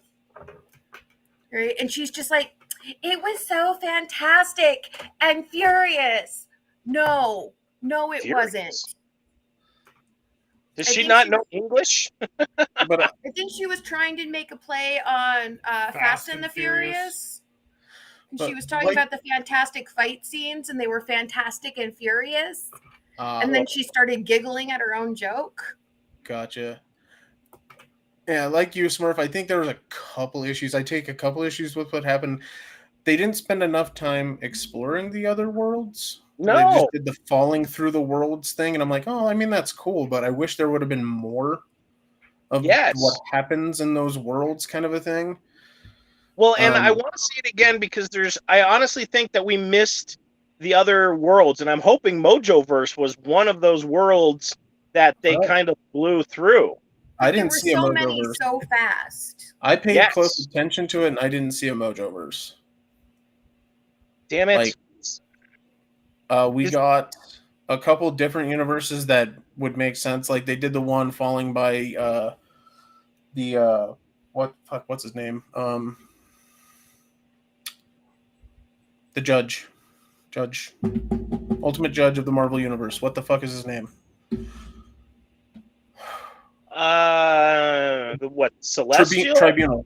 Right? And she's just like, it was so fantastic and furious. No, it Furious. wasn't. Does I she think not she know English? But I think she was trying to make a play on Fast and the Furious. And she But, was talking like- about the fantastic fight scenes, and they were fantastic and furious. uh, And then she started giggling at her own joke. gotcha. Yeah, like you, Smurf. I think there was a couple issues. I take a couple issues with what happened. They didn't spend enough time exploring the other worlds. They No. just did the falling through the worlds thing, and I'm like, oh, I mean, that's cool, but I wish there would have been more of Yes. what happens in those worlds, kind of a thing. Well, and I Um, want to see it again because I honestly think that we missed the other worlds, and I'm hoping Mojoverse was one of those worlds that they Oh. kind of blew through. I There didn't were see a so many Mojoverse. so fast. I paid Yes. close attention to it, and I didn't see a Mojoverse. Damn it. Like, we Is- got a couple different universes that would make sense. Like they did the one falling by what's his name? The judge, ultimate judge of the Marvel universe. What the fuck is his name? What, Celestial? Tribunal.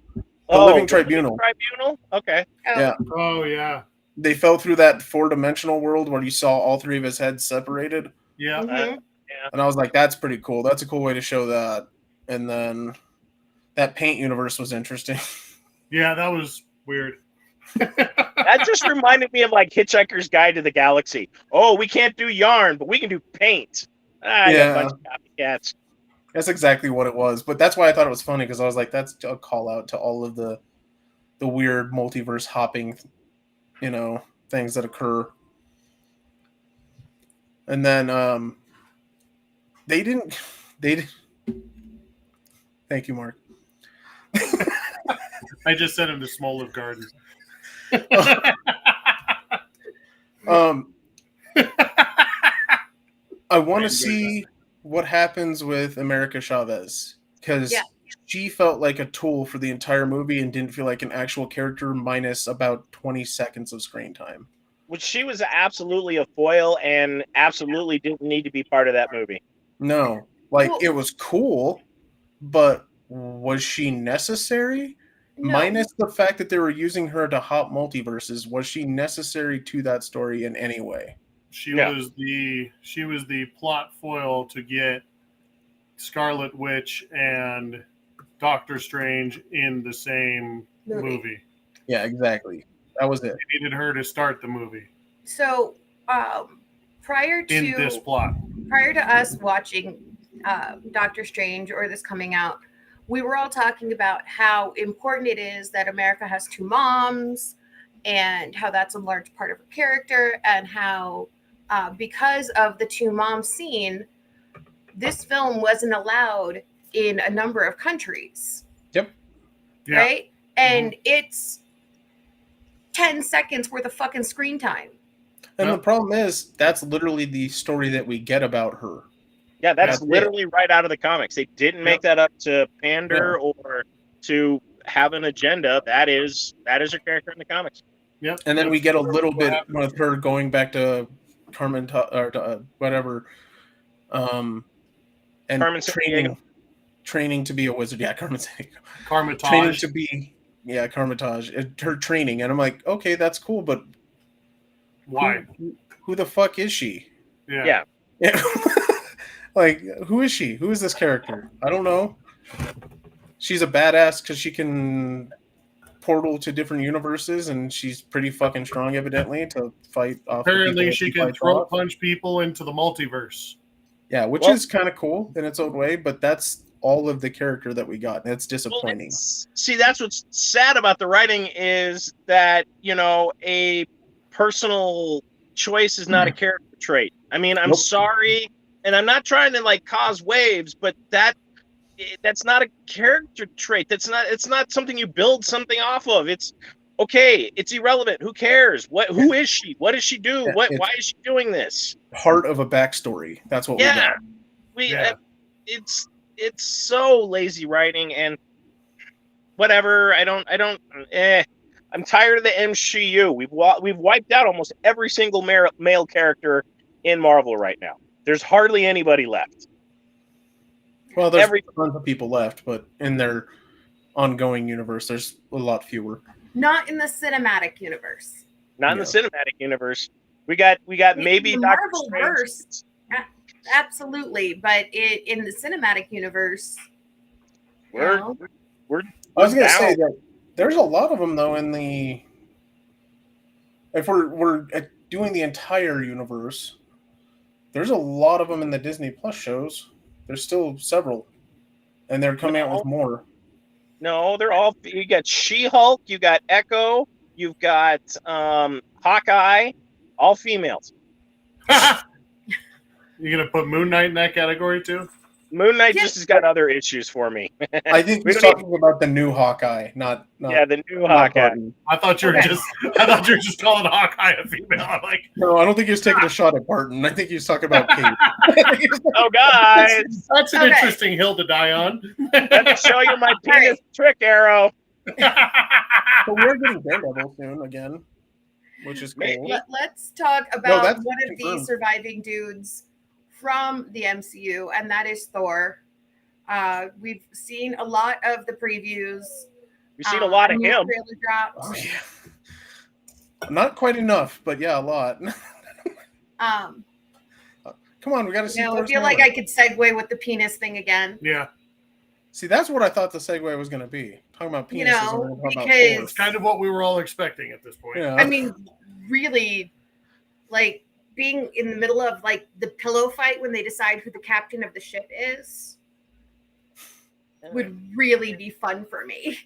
Oh, Living Tribunal. Tribunal? Okay. Oh, Yeah. Oh yeah. They fell through that 4-dimensional world where you saw all three of his heads separated. Yeah. mhm. And I was like, that's pretty cool. That's a cool way to show that. And then that paint universe was interesting. Yeah, that was weird. That just reminded me of like Hitchhiker's Guide to the Galaxy. Oh, we can't do yarn, but we can do paint. Ah, yeah. Yeah. A bunch of copycats. That's exactly what it was. But that's why I thought it was funny, because I was like, that's a call out to all of the weird multiverse hopping, things that occur. And then they didn't. Thank you, Mark. I just sent him to Smoliv Garden. I want to see what happens with America Chavez, because Yeah. she felt like a tool for the entire movie and didn't feel like an actual character, minus about 20 seconds of screen time. she was absolutely a foil and absolutely didn't need to be part of that movie. No, like Well- it was cool, but was she necessary? No. Minus the fact that they were using her to hop multiverses, was she necessary to that story in any way? She No. was the plot foil to get Scarlet Witch and Doctor Strange in the same movie. Yeah, exactly. That was it. They needed her to start the movie So, prior to in this plot. prior to us watching Doctor Strange or this coming out, we were all talking about how important it is that America has two moms, and how that's a large part of her character, and how because of the two mom scene, this film wasn't allowed in a number of countries. Yep. Yeah. Right? And it's 10 seconds worth of fucking screen time. And Yep. the problem is, that's literally the story that we get about her. Yeah, that's That's literally right out of the comics. They didn't make that up to pander or to have an agenda. That is her character in the comics. Yep. And then we get a little What bit happened. with her going back to Carmen or to, whatever, and Carmen Sandiego. training to be a wizard. Yeah, Carmen Sandiego. Training Carmitage. to be Carmitage. Her training, and I'm like, okay, that's cool, but Why? who the fuck is she? Yeah. Yeah. Like, who is she? Who is this character? I don't know. She's a badass because she can portal to different universes, and she's pretty fucking strong, evidently, to fight off. Apparently, the she people can fights throat off. punch people into the multiverse. Yeah, which Well- is kind of cool in its own way, but that's all of the character that we got, and it's disappointing. See, that's what's sad about the writing is that, a personal choice is not a character trait. I mean, I'm Nope. sorry, and I'm not trying to like cause waves, but that's not a character trait. It's not something you build something off of. It's okay, it's irrelevant. Who cares? Who is she? What does she do? Yeah, Why is she doing this? Part of a backstory. That's what Yeah. we got. It's so lazy writing and whatever. I'm tired of the MCU. We've wiped out almost every single male character in Marvel right now. There's hardly anybody left. Well, there's every- tons of people left, but in their ongoing universe, there's a lot fewer. Not in the cinematic universe. Not in the cinematic universe. We got maybe the Doctor Marvel Strange. verse. Absolutely, but in the cinematic universe, We're I was going to down. say that there's a lot of them, though, in the... If we're doing the entire universe, there's a lot of them in the Disney Plus shows. There's still several, and they're coming out with more. No, they're all. You got She-Hulk, you got Echo, you've got Hawkeye, all females. You gonna put Moon Knight in that category too? Moon Knight Yeah. just has got other issues for me. I think We he's don't talking about the new Hawkeye, not Yeah, the new not Hawkeye. Barton. I thought you were Okay. just calling Hawkeye a female. I'm like, No, I don't think he was taking a shot at Barton. I think he was talking about Kate. Oh, guys, that's an Okay. interesting hill to die on. let me show you my penis right. trick arrow. But we're getting Daredevil soon again, which is cool. Maybe. let's talk about that's one of the confirmed. surviving dudes from the MCU, and that is Thor. We've seen a lot of the previews. We've seen a lot of new him. trailer dropped. Oh, yeah. Not quite enough, but yeah, a lot. Come on, we got to see. I Thor's feel like hammer. I could segue with the penis thing again. Yeah, See, that's what I thought the segue was going to be. Talking about penises. You know, and we're talking about because- Thor. it's kind of what we were all expecting at this point. Yeah. I mean, really, like being in the middle of like the pillow fight when they decide who the captain of the ship is would really be fun for me.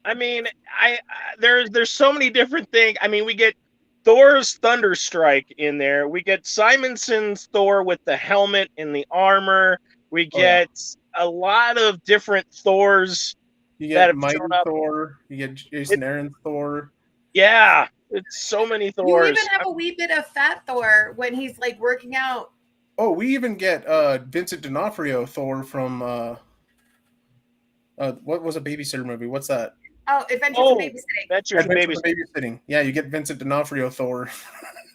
I mean, there's so many different things. I mean, we get Thor's Thunderstrike in there. We get Simonson's Thor with the helmet and the armor. We Oh, yeah. get a lot of different Thors. You that get have Mighty shown up. Thor. You get Jason Aaron's Thor. Yeah, it's so many You Thors. even have a wee bit of Fat Thor when he's like working out. Oh, we even get Vincent D'Onofrio Thor from what was a babysitter movie? What's that? Oh, Adventures in Oh, Babysitting. Adventures in Adventures Babysitting. in Babysitting. Yeah, you get Vincent D'Onofrio Thor.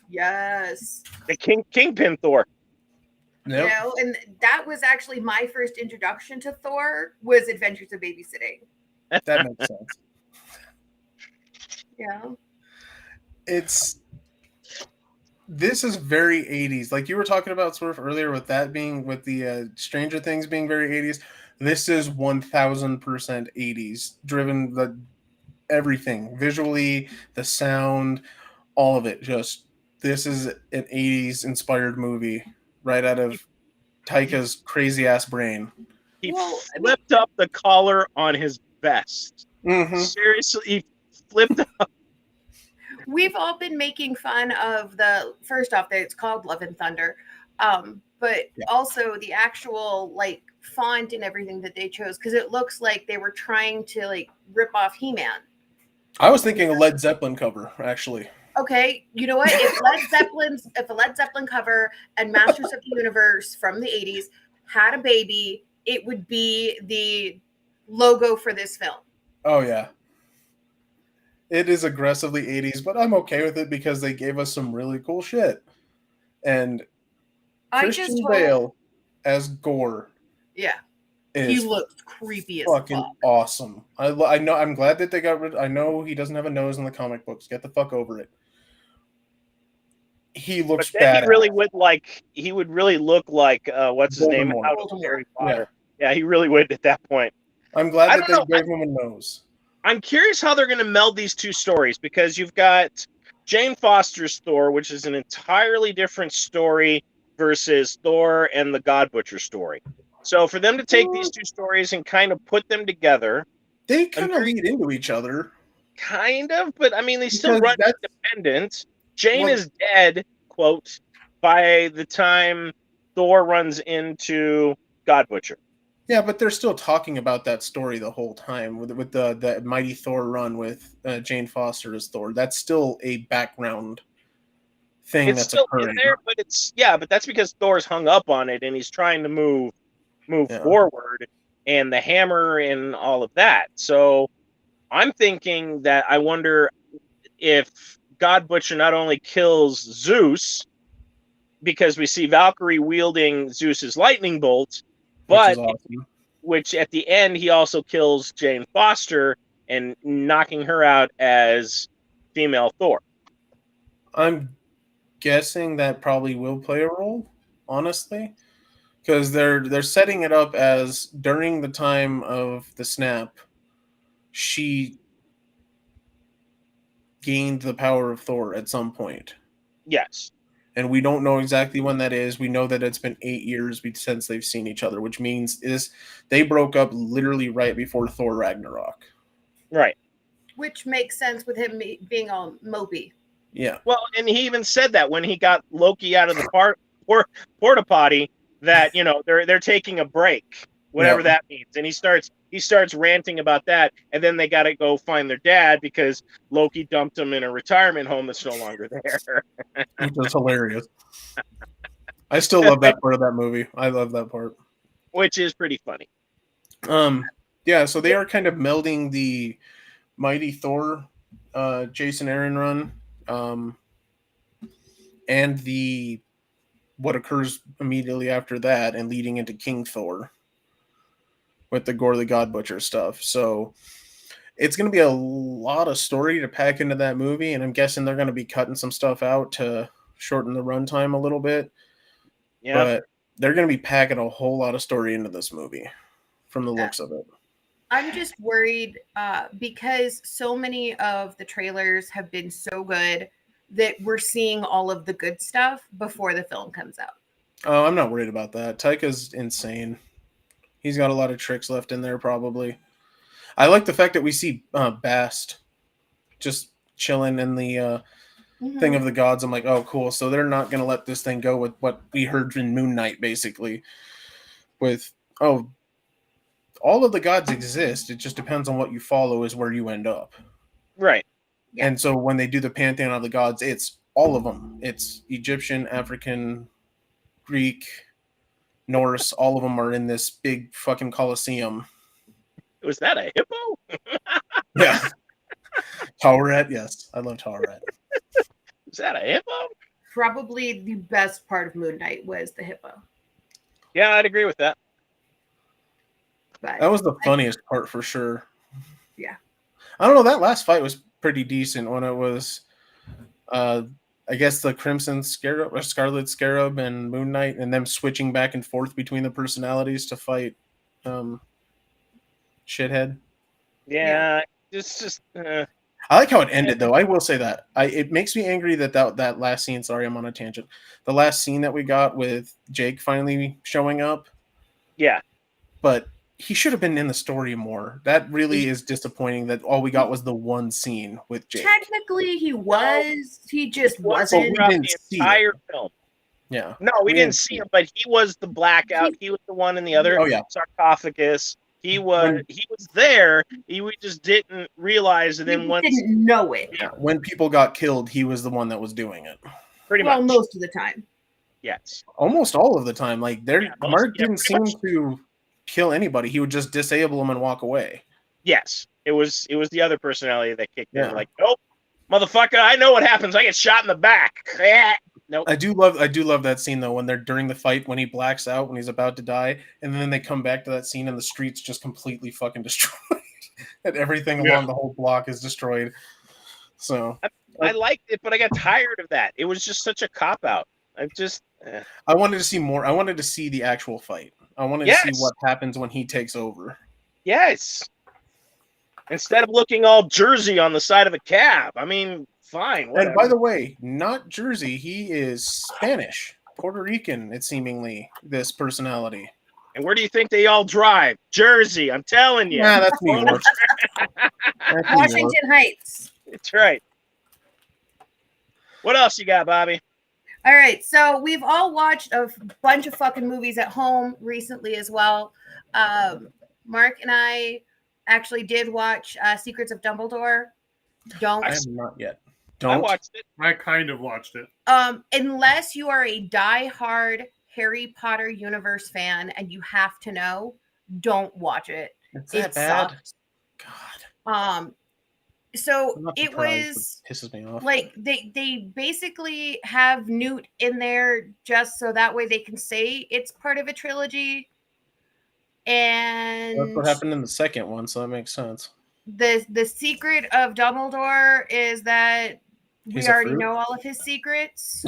Yes. The Kingpin Thor. You know, and that was actually my first introduction to Thor was Adventures of Babysitting. That makes sense. Yeah. This is very 80s. Like you were talking about sort of earlier with that being with the Stranger Things being very 80s. This is 1000% 80s, driven the everything visually, the sound, all of it. Just this is an 80s inspired movie right out of Taika's crazy ass brain. He Well, I mean- flipped up the collar on his vest. Mm-hmm. Seriously, he flipped up. We've all been making fun of the first off that it's called Love and Thunder, but Yeah. also the actual like font and everything that they chose because it looks like they were trying to like rip off He-Man. I was thinking a Led Zeppelin cover, actually. Okay, you know what? If a Led Zeppelin cover and Masters of the Universe from the 80s had a baby, it would be the logo for this film. Oh yeah. It is aggressively 80s, but I'm okay with it because they gave us some really cool shit. And Christian Bale as Gore Yeah, is he looks creepy as fucking fuck. awesome. I know. I'm glad that they got rid. I know he doesn't have a nose in the comic books. Get the fuck over it. He looks But then bad. he really would like. He would really look like what's his name Voldemort. out of Harry Potter. Yeah. Yeah, he really would at that point. I'm glad I that don't they know. gave him a nose. I'm curious how they're going to meld these two stories because you've got Jane Foster's Thor, which is an entirely different story versus Thor and the God Butcher story. So for them to take these two stories and kind of put them together, They kind of lead into each other. kind of, but I mean they still Because run independent. Jane Well- is dead, quote, by the time Thor runs into God Butcher. Yeah, but they're still talking about that story the whole time with the Mighty Thor run with Jane Foster as Thor. That's still a background thing It's that's still occurring. in there, but but that's because Thor's hung up on it and he's trying to move Yeah. forward and the hammer and all of that. So I'm thinking that I wonder if God Butcher not only kills Zeus because we see Valkyrie wielding Zeus's lightning bolt, Which but is awesome. which at the end he also kills Jane Foster and knocking her out as female Thor. I'm guessing that probably will play a role, honestly, because they're setting it up as during the time of the snap, she gained the power of Thor at some point. Yes. And we don't know exactly when that is. We know that it's been 8 years since they've seen each other, which means they broke up literally right before Thor Ragnarok. Right. Which makes sense with him being all mopey. Yeah. Well, and he even said that when he got Loki out of the porta potty that, you know, they're taking a break, whatever that means. And he starts ranting about that, and then they got to go find their dad because Loki dumped him in a retirement home that's no longer there. Which is hilarious. I still love that part of that movie. I love that part. Which is pretty funny. Yeah, so they are kind of melding the Mighty Thor Jason Aaron run and the what occurs immediately after that and leading into King Thor with the Gore the God Butcher stuff. So it's going to be a lot of story to pack into that movie, and I'm guessing they're going to be cutting some stuff out to shorten the runtime a little bit. Yeah. But they're going to be packing a whole lot of story into this movie from the looks of it. I'm just worried because so many of the trailers have been so good that we're seeing all of the good stuff before the film comes out. Oh, I'm not worried about that. Taika's insane. He's got a lot of tricks left in there, probably. I like the fact that we see Bast just chilling in the thing of the gods. I'm like, oh, cool. So they're not going to let this thing go with what we heard in Moon Knight, basically. With, all of the gods exist. It just depends on what you follow is where you end up. Right. Yeah. And so when they do the pantheon of the gods, it's all of them. It's Egyptian, African, Greek, Norse. All of them are in this big fucking Colosseum. Was that a hippo? Yeah. Towerette, yes. I love Towerette. Is that a hippo? Probably the best part of Moon Knight was the hippo. Yeah, I'd agree with that. But That was the funniest part for sure. Yeah. I don't know, that last fight was pretty decent when it was I guess the Crimson Scarab or Scarlet Scarab and Moon Knight and them switching back and forth between the personalities to fight Shithead. Yeah, it's just. I like how it ended though. I will say that. It makes me angry that last scene, sorry, I'm on a tangent. The last scene that we got with Jake finally showing up. Yeah. But he should have been in the story more. That really is disappointing that all we got was the one scene with Jake. Technically, he was. He just Well, wasn't. we didn't the see entire it. film. Yeah. No, we didn't see him, but he was the blackout. He was the one in the other sarcophagus. He was there. We just didn't realize it. We didn't know it. Yeah. When people got killed, he was the one that was doing it. Pretty much. Most of the time. Yes. Almost all of the time. Like Mark didn't seem to kill anybody. He would just disable them and walk away. Yes. It was the other personality that kicked in. Like, nope, motherfucker, I know what happens. I get shot in the back. Nope. I do love that scene though when they're during the fight when he blacks out when he's about to die and then they come back to that scene and the street's just completely fucking destroyed and everything along the whole block is destroyed. So I liked it, but I got tired of that. It was just such a cop out. I wanted to see more. I wanted to see the actual fight. I wanted to see what happens when he takes over. Yes. Instead of looking all Jersey on the side of a cab. I mean, fine. Whatever. And by the way, not Jersey. He is Spanish, Puerto Rican. It's seemingly this personality. And where do you think they all drive? Jersey. I'm telling you. Yeah, that's New York. Washington Heights. That's right. What else you got, Bobby? All right, so we've all watched a bunch of fucking movies at home recently as well. Mark and I actually did watch Secrets of Dumbledore. I have not yet. I watched it. I kind of watched it. Unless you are a die-hard Harry Potter universe fan and you have to know, don't watch it. It's that bad. Sucked. God. So it was pisses me off. Like they basically have Newt in there just so that way they can say it's part of a trilogy. And that's what happened in the second one, so that makes sense. The secret of Dumbledore is that we already know all of his secrets.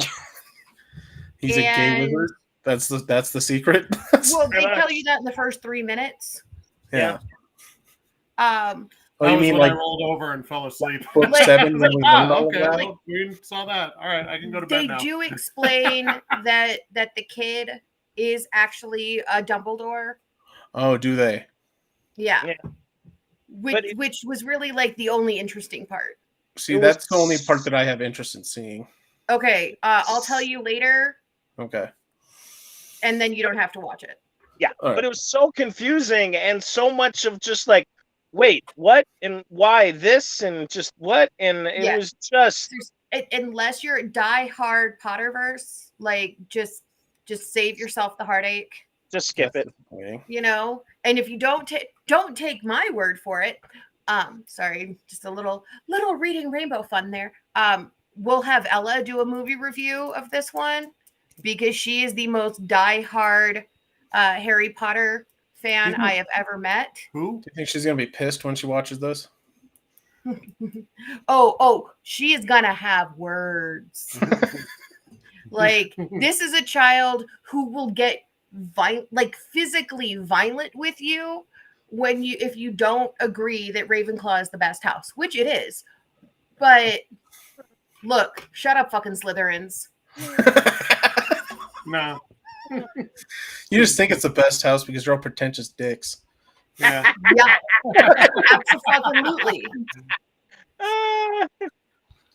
He's a gay wizard. That's the secret. Well, they tell you that in the first 3 minutes. Yeah. Oh, you mean like I rolled over and fell asleep? Book 7 when we learned all okay, of that? well, we saw that. All right, I can go to bed now. They do explain that the kid is actually a Dumbledore. Oh, do they? Yeah. Which was really like the only interesting part. See, that's the only part that I have interest in seeing. Okay, I'll tell you later. Okay. And then you don't have to watch it. Yeah, but it was so confusing and so much of just like, wait, what and why this and just what and it was just unless you're die-hard Potterverse, like just save yourself the heartache. Just skip it. You know, and if you don't take my word for it, sorry, just a little reading rainbow fun there. We'll have Ella do a movie review of this one because she is the most die-hard Harry Potter fan I have ever met. Who? Do you think she's gonna be pissed when she watches this? Oh, she is gonna have words. Like, this is a child who will get physically violent with you if you don't agree that Ravenclaw is the best house, which it is. But look, shut up, fucking Slytherins. No. You just think it's the best house because you're all pretentious dicks. Yeah. Yeah. Absolutely.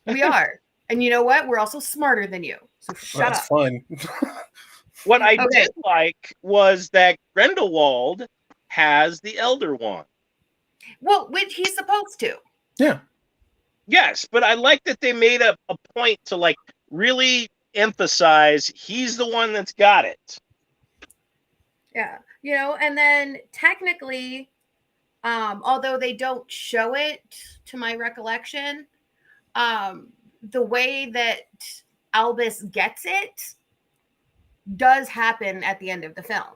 We are. And you know what? We're also smarter than you. So shut up. That's fun. What I did like was that Grindelwald has the Elder Wand. Well, which he's supposed to. Yeah. Yes, but I like that they made a point to like really emphasize he's the one that's got it. Yeah. You know, and then technically although they don't show it to my recollection. The way that Albus gets it does happen at the end of the film.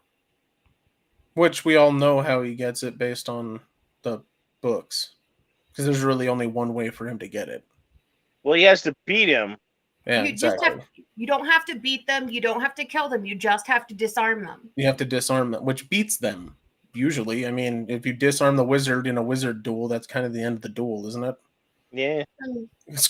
Which we all know how he gets it based on the books. Because there's really only one way for him to get it. Well, he has to beat him. Yeah, exactly. You don't have to beat them. You don't have to kill them. You just have to disarm them. You have to disarm them, which beats them, usually. I mean, if you disarm the wizard in a wizard duel, that's kind of the end of the duel, isn't it? Yeah. It's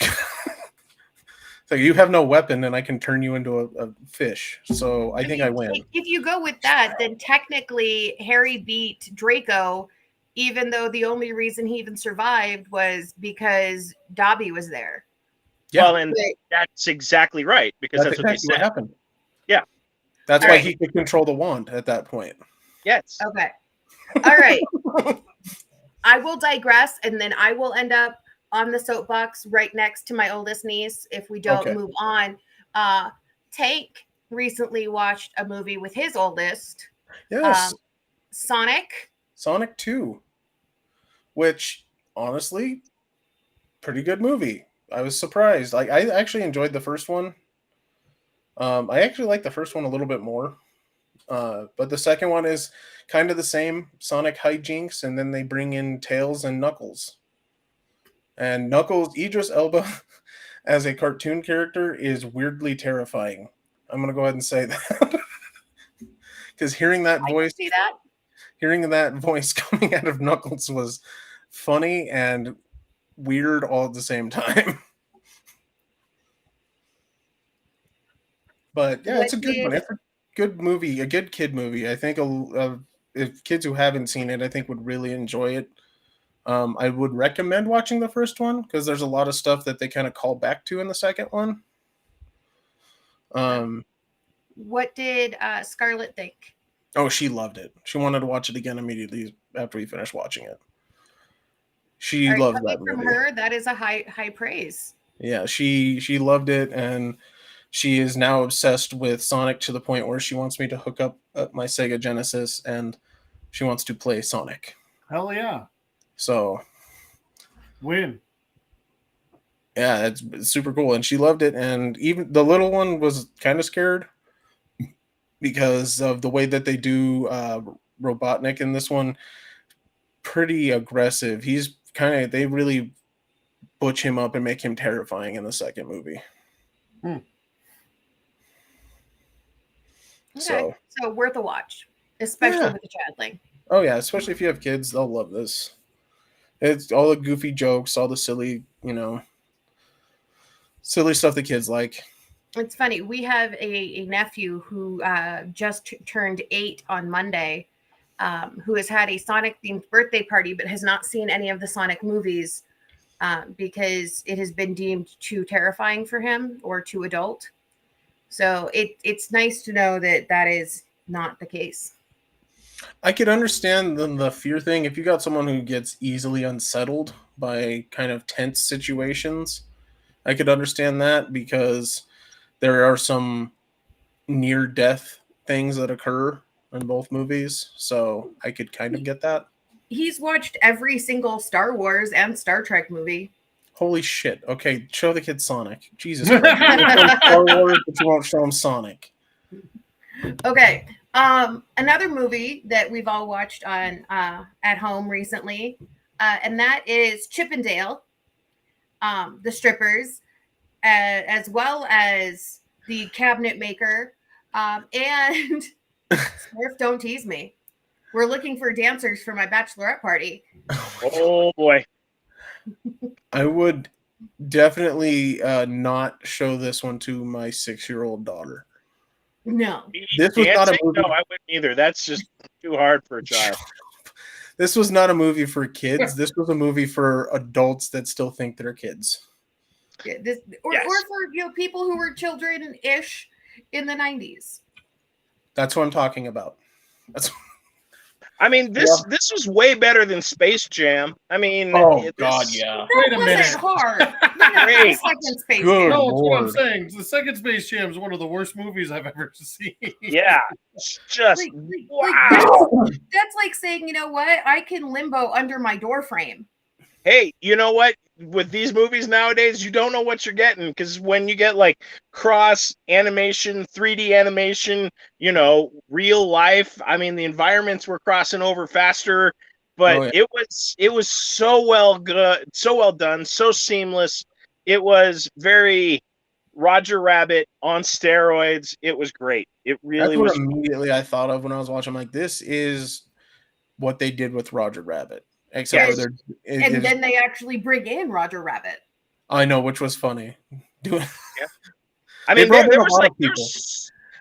like, you have no weapon, and I can turn you into a fish. So I think I win. If you go with that, then technically Harry beat Draco, even though the only reason he even survived was because Dobby was there. Yeah. Well, and that's exactly right, because that's what they said. What happened. Yeah. That's why he could control the wand at that point. Yes. Okay. All right. I will digress, and then I will end up on the soapbox right next to my oldest niece if we don't move on. Tank recently watched a movie with his oldest. Yes. Sonic 2. Which, honestly, pretty good movie. I was surprised. Like, I actually enjoyed the first one. I actually like the first one a little bit more. But the second one is kind of the same Sonic hijinks, and then they bring in Tails and Knuckles. And Knuckles, Idris Elba, as a cartoon character, is weirdly terrifying. I'm going to go ahead and say that. Because hearing that voice coming out of Knuckles was funny and weird all at the same time. But yeah, it's a good one. It's a good movie, a good kid movie. I think if kids who haven't seen it, I think would really enjoy it. I would recommend watching the first one because there's a lot of stuff that they kind of call back to in the second one. What did Scarlett think? Oh, she loved it. She wanted to watch it again immediately after we finished watching it. She loved that movie. From her, that is a high praise. Yeah, she loved it, and she is now obsessed with Sonic to the point where she wants me to hook up my Sega Genesis, and she wants to play Sonic. Hell yeah. So, win. Yeah, it's super cool, and she loved it. And even the little one was kind of scared because of the way that they do Robotnik in this one. Pretty aggressive. He's they really butch him up and make him terrifying in the second movie. Okay. So worth a watch, especially with the Chadling. Oh yeah, especially if you have kids, they'll love this. It's all the goofy jokes, all the silly, silly stuff the kids like. It's funny. We have a nephew who just turned 8 on Monday, who has had a Sonic-themed birthday party, but has not seen any of the Sonic movies because it has been deemed too terrifying for him or too adult. So it's nice to know that is not the case. I could understand the fear thing. If you got someone who gets easily unsettled by kind of tense situations, I could understand that because there are some near-death things that occur in both movies. So I could kind of get that. He's watched every single Star Wars and Star Trek movie. Holy shit. Okay, show the kid Sonic. Jesus Christ. Star Wars, but you won't show him Sonic. Okay. Another movie that we've all watched on at home recently, and that is Chippendale, the strippers, as well as the cabinet maker, and Smurf Don't Tease Me. We're looking for dancers for my bachelorette party. Oh boy. I would definitely not show this one to my 6-year-old daughter. No. This was not a movie. No, I wouldn't either. That's just too hard for a child. This was not a movie for kids. This was a movie for adults that still think they're kids. Yeah, or for people who were children-ish in the 90s. That's what I'm talking about. I mean, this was way better than Space Jam. I mean, Oh God, yeah. That Wait a wasn't minute. hard. Great. The second Space Good Jam. No, that's what I'm Lord. saying. The second Space Jam is one of the worst movies I've ever seen. Yeah, it's just Like, wow. that's like saying, you know what? I can limbo under my door frame. Hey, you know what? With these movies nowadays, you don't know what you're getting because when you get like cross animation, 3D animation, real life. I mean, the environments were crossing over faster, but Oh, yeah. it was so well good, so well done, so seamless. It was very Roger Rabbit on steroids. It was great. It really That's what was. immediately I thought of when I was watching. I'm like, this is what they did with Roger Rabbit, except Yes. for their. And then they actually bring in Roger Rabbit. I know, which was funny. I They mean, brought in there a was lot like of people.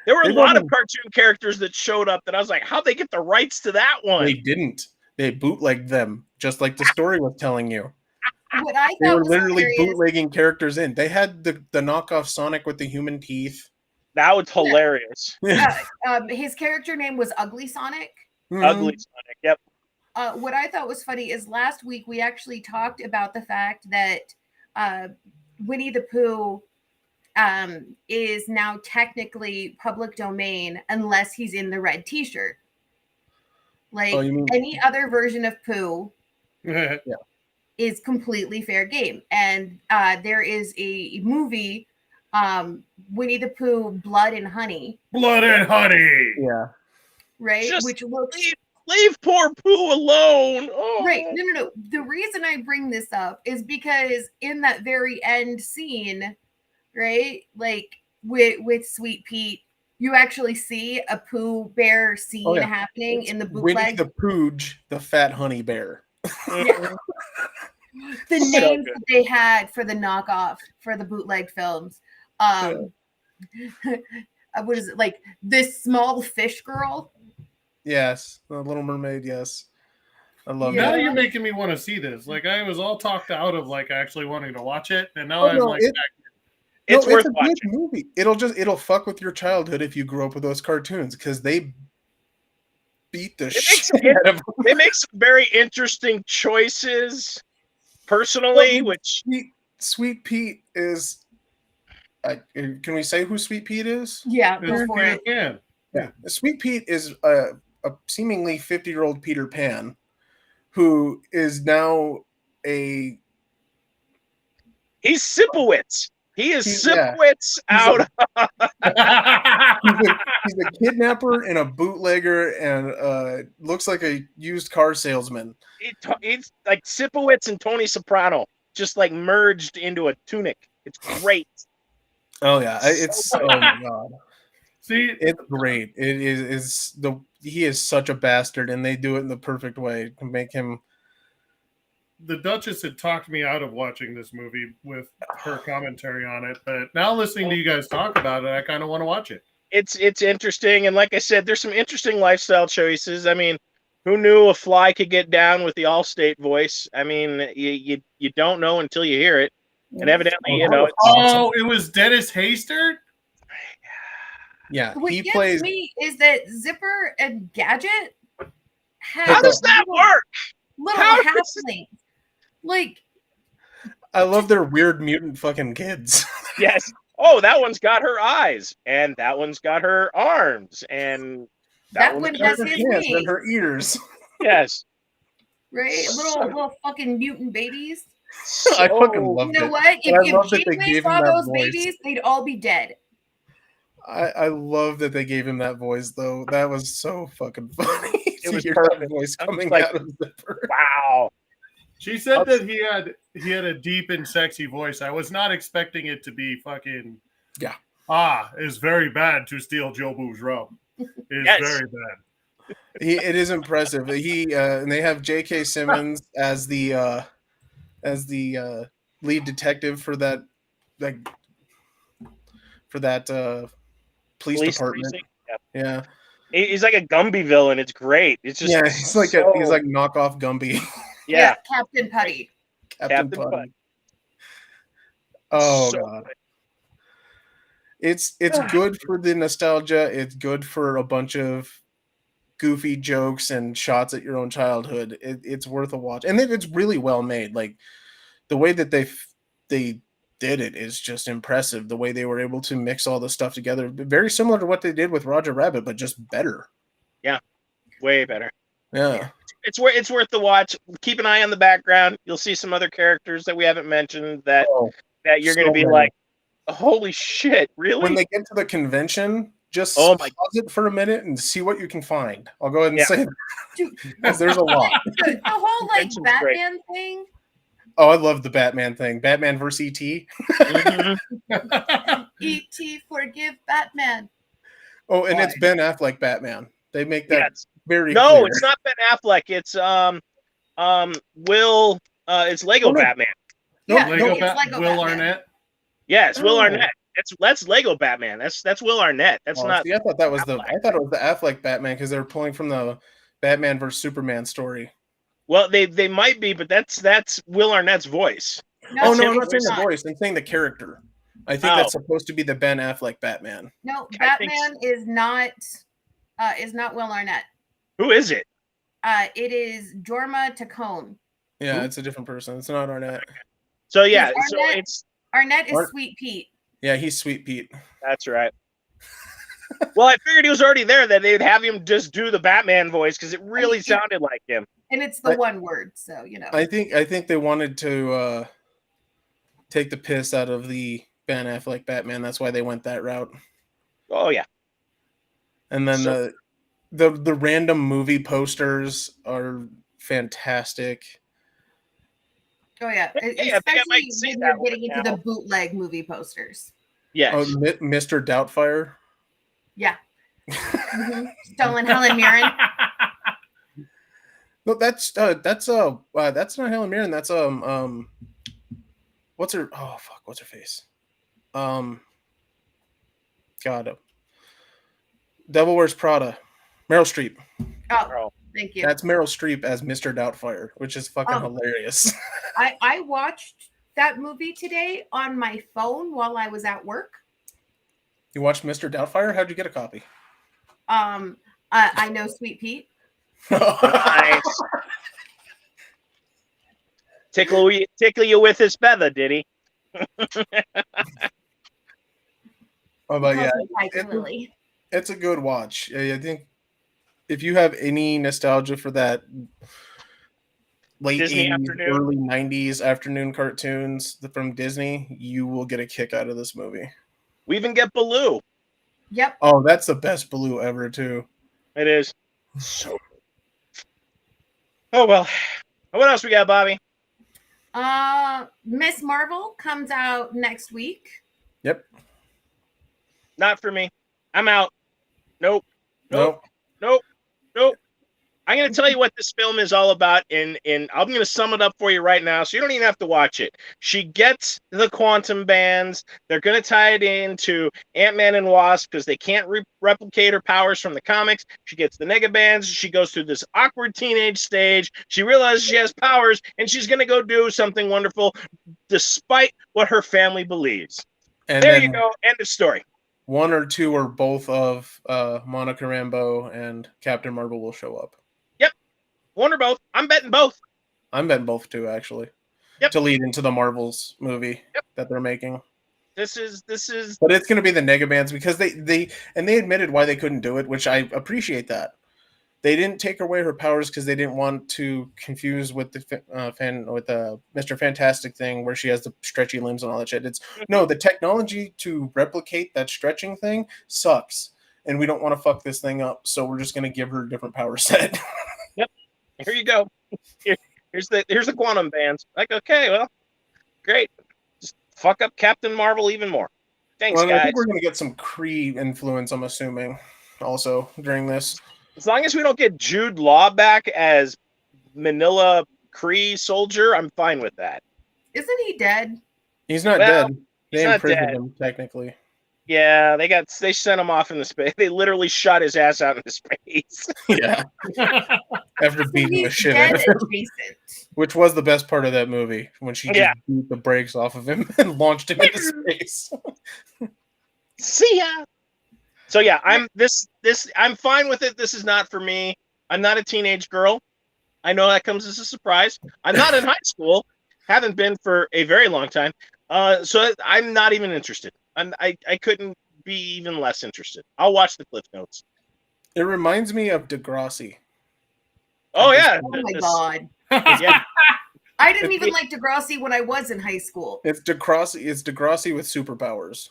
there were They a brought lot of in- cartoon characters that showed up that I was like, how'd they get the rights to that one? They didn't. They bootlegged them, just like the story was telling you. What I They thought were was literally hilarious. bootlegging characters in. They had the knockoff Sonic with the human teeth. That was hilarious. His character name was Ugly Sonic. Ugly Sonic. Yep. What I thought was funny is last week we actually talked about the fact that Winnie the Pooh is now technically public domain unless he's in the red T-shirt. Like Oh, you mean- any other version of Pooh Yeah. is completely fair game. And there is a movie, Winnie the Pooh, Blood and Honey, Blood and Honey. Yeah. right? Just Which looks leave poor Pooh alone. Oh. right. No. The reason I bring this up is because in that very end scene, right, like with Sweet Pete, you actually see a Pooh Bear scene yeah. happening in the Winnie bootleg. the Pooge, the fat honey bear. Yeah. The So names good. that they had for the knockoff for the bootleg films. What is it, like this small fish girl? Yes. The Little Mermaid, yes. I love Now that. you're making me want to see this. Like I was all talked out of like actually wanting to watch it, and now Oh, I'm no, like, It's worth a good watching. movie. It'll fuck with your childhood if you grew up with those cartoons because they beat the shit out of them. They make some very interesting choices, personally, Well, which Sweet Pete is. Can we say who Sweet Pete is? Yeah, it's go for Peter it. Pan. Yeah, Sweet Pete is a seemingly 50-year-old Peter Pan, who is now a. he's Sipowicz. He is Yeah. Sipowicz out. He's a kidnapper and a bootlegger and looks like a used car salesman. He's like Sipowicz and Tony Soprano, just like merged into a tunic. It's great. Oh yeah, it's oh my god, See, it's great. It is he is such a bastard, and they do it in the perfect way to make him. the Duchess had talked me out of watching this movie with her commentary on it, but now listening to you guys talk about it, I kind of want to watch it. It's interesting, and like I said, there's some interesting lifestyle choices. I mean, who knew a fly could get down with the Allstate voice? I mean, you don't know until you hear it, and evidently, it's Oh, it was Dennis Hastert? Yeah, What he gets plays. me is that Zipper and Gadget have how does that work? little How does- halflings. Like I love their weird mutant fucking kids. Yes. Oh, that one's got her eyes, and that one's got her arms, and that one's one got has her his hands wings, and her ears. yes. right? Little fucking mutant babies. I So- fucking loved You know it. what? And I If love that they Janeway gave him saw that those voice. babies, they'd all be dead. I love that they gave him that voice though. That was so fucking funny. It to was hear perfect. that voice I was coming like, out of Zipper. Wow. She said that he had a deep and sexy voice. I was not expecting it to be fucking. Yeah. It's very bad to steal Jobu's rum. It's Yes. very bad. It is impressive. He and they have J.K. Simmons as the lead detective for that police department. precinct. Yeah. Yeah, He's like a Gumby villain. It's great. It's just yeah. He's like so- he's like knockoff Gumby, yeah. Captain Putty. Captain Captain Putty. Putty. Oh So god, it's good for the nostalgia. It's good for a bunch of goofy jokes and shots at your own childhood. It's worth a watch, and it's really well made. Like the way that they did it is just impressive. The way they were able to mix all the stuff together, very similar to what they did with Roger Rabbit, but just better. Yeah, way better. Yeah. It's worth the watch. Keep an eye on the background. You'll see some other characters that we haven't mentioned that you're going to be like, holy shit, really? When they get to the convention, just pause it for a minute and see what you can find. I'll go ahead and say that. Dude, Because there's a lot. the whole like Convention's Batman thing. Oh, I love the Batman thing. Batman versus E.T. Mhm. E.T. forgive Batman. Oh, and Why? it's Ben Affleck Batman. They make that Yes. very No, clear. it's not Ben Affleck. It's Will. It's Lego Oh, no. Batman. No, Yeah, Lego it's Lego Will Batman. Arnett. Yeah, it's Will Oh. Arnett. That's Lego Batman. That's Will Arnett. That's not. See, I thought that was Affleck. I thought it was the Affleck Batman because they were pulling from the Batman versus Superman story. Well, they might be, but that's Will Arnett's voice. Oh That's no, him I'm not saying the not. voice. I'm saying the character. I think that's supposed to be the Ben Affleck Batman. No, I think Batman is not Will Arnett. Who is it? It is Jorma Tacone. Yeah, Who? it's a different person. It's not Arnett. So yeah, Is so Arnett- it's Arnett is Ar- Sweet Pete. Yeah, he's Sweet Pete. that's right. Well, I figured he was already there that they'd have him just do the Batman voice because it really sounded like him. And it's the one word, so you know. I think they wanted to take the piss out of the Ben Affleck Batman. That's why they went that route. Oh yeah. And then So- the random movie posters are fantastic. Oh yeah, Hey, I think I might especially see when that you're one getting into now. the bootleg movie posters. Yes. Oh, Mr. Doubtfire. Yeah. Mhm. Stolen Helen Mirren. No, that's not Helen Mirren. That's what's her? Oh fuck, what's her face? God, Devil Wears Prada. Meryl Streep. Oh, thank you. That's Meryl Streep as Mr. Doubtfire, which is fucking Oh. hilarious. I watched that movie today on my phone while I was at work. You watched Mr. Doubtfire? How'd you get a copy? I know Sweet Pete. Nice. Tickle you with his feather, did he? Oh, but yeah, Tiger Lily. it's a good watch. I think if you have any nostalgia for that late Disney 80s, afternoon. early 90s afternoon cartoons from Disney, you will get a kick out of this movie. We even get Baloo. Yep. Oh, that's the best Baloo ever, too. It is so good. Oh well. What else we got, Bobby? Miss Marvel comes out next week. Yep. Not for me. I'm out. Nope. Nope. Nope. I'm going to tell you what this film is all about, and I'm going to sum it up for you right now, so you don't even have to watch it. She gets the quantum bands. They're going to tie it into Ant-Man and Wasp because they can't replicate her powers from the comics. She gets the nega bands. She goes through this awkward teenage stage. She realizes she has powers, and she's going to go do something wonderful despite what her family believes. And There then you go. End of story. one or two or both of Monica Rambeau and Captain Marvel will show up. One or both. I'm betting both. I'm betting both too, actually. Yep. To lead into the Marvels movie that they're making. This is But it's going to be the Negabands because they admitted why they couldn't do it, which I appreciate that. They didn't take away her powers because they didn't want to confuse with the Mr. Fantastic thing where she has the stretchy limbs and all that shit. It's no, the technology to replicate that stretching thing sucks, and we don't want to fuck this thing up, so we're just going to give her a different power set. Here you go. Here's the quantum bands. Like, okay, well, great. Just fuck up Captain Marvel even more. Thanks, Well, I guys. think we're going to get some Kree influence, I'm assuming, also during this. As long as we don't get Jude Law back as Manila Kree soldier, I'm fine with that. Isn't he dead? He's not Well, dead. he's They not imprisoned dead. him, technically. Yeah, they sent him off into space. They literally shot his ass out into space. Yeah. After So beating the he's shit dead out of him. adjacent. Which was the best part of that movie, when she just Yeah. beat the brakes off of him and launched him into space. See ya. So yeah, I'm fine with it. This is not for me. I'm not a teenage girl. I know that comes as a surprise. I'm not in high school. Haven't been for a very long time. So I'm not even interested. I couldn't be even less interested. I'll watch the Cliff Notes. It reminds me of Degrassi. Oh yeah. Oh my god. Yeah. I didn't even like Degrassi when I was in high school. It's Degrassi. It's Degrassi with superpowers.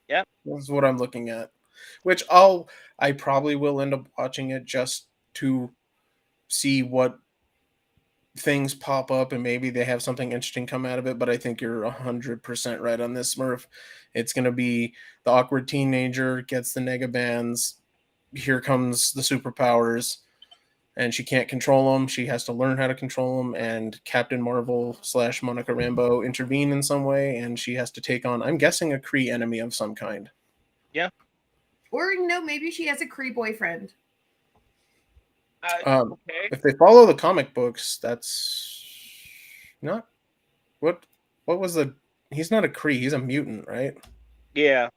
Yeah. That's what I'm looking at. Which I probably will end up watching it just to see what things pop up and maybe they have something interesting come out of it. But I think you're 100% right on this, Smurf. It's going to be the awkward teenager gets the negabands. Here comes the superpowers, and she can't control them. She has to learn how to control them, and Captain Marvel / Monica Rambeau intervene in some way, and she has to take on, I'm guessing, a Kree enemy of some kind. Yeah. Or maybe she has a Kree boyfriend. Okay. If they follow the comic books, that's not what was the. He's not a Kree. He's a mutant, right? Yeah.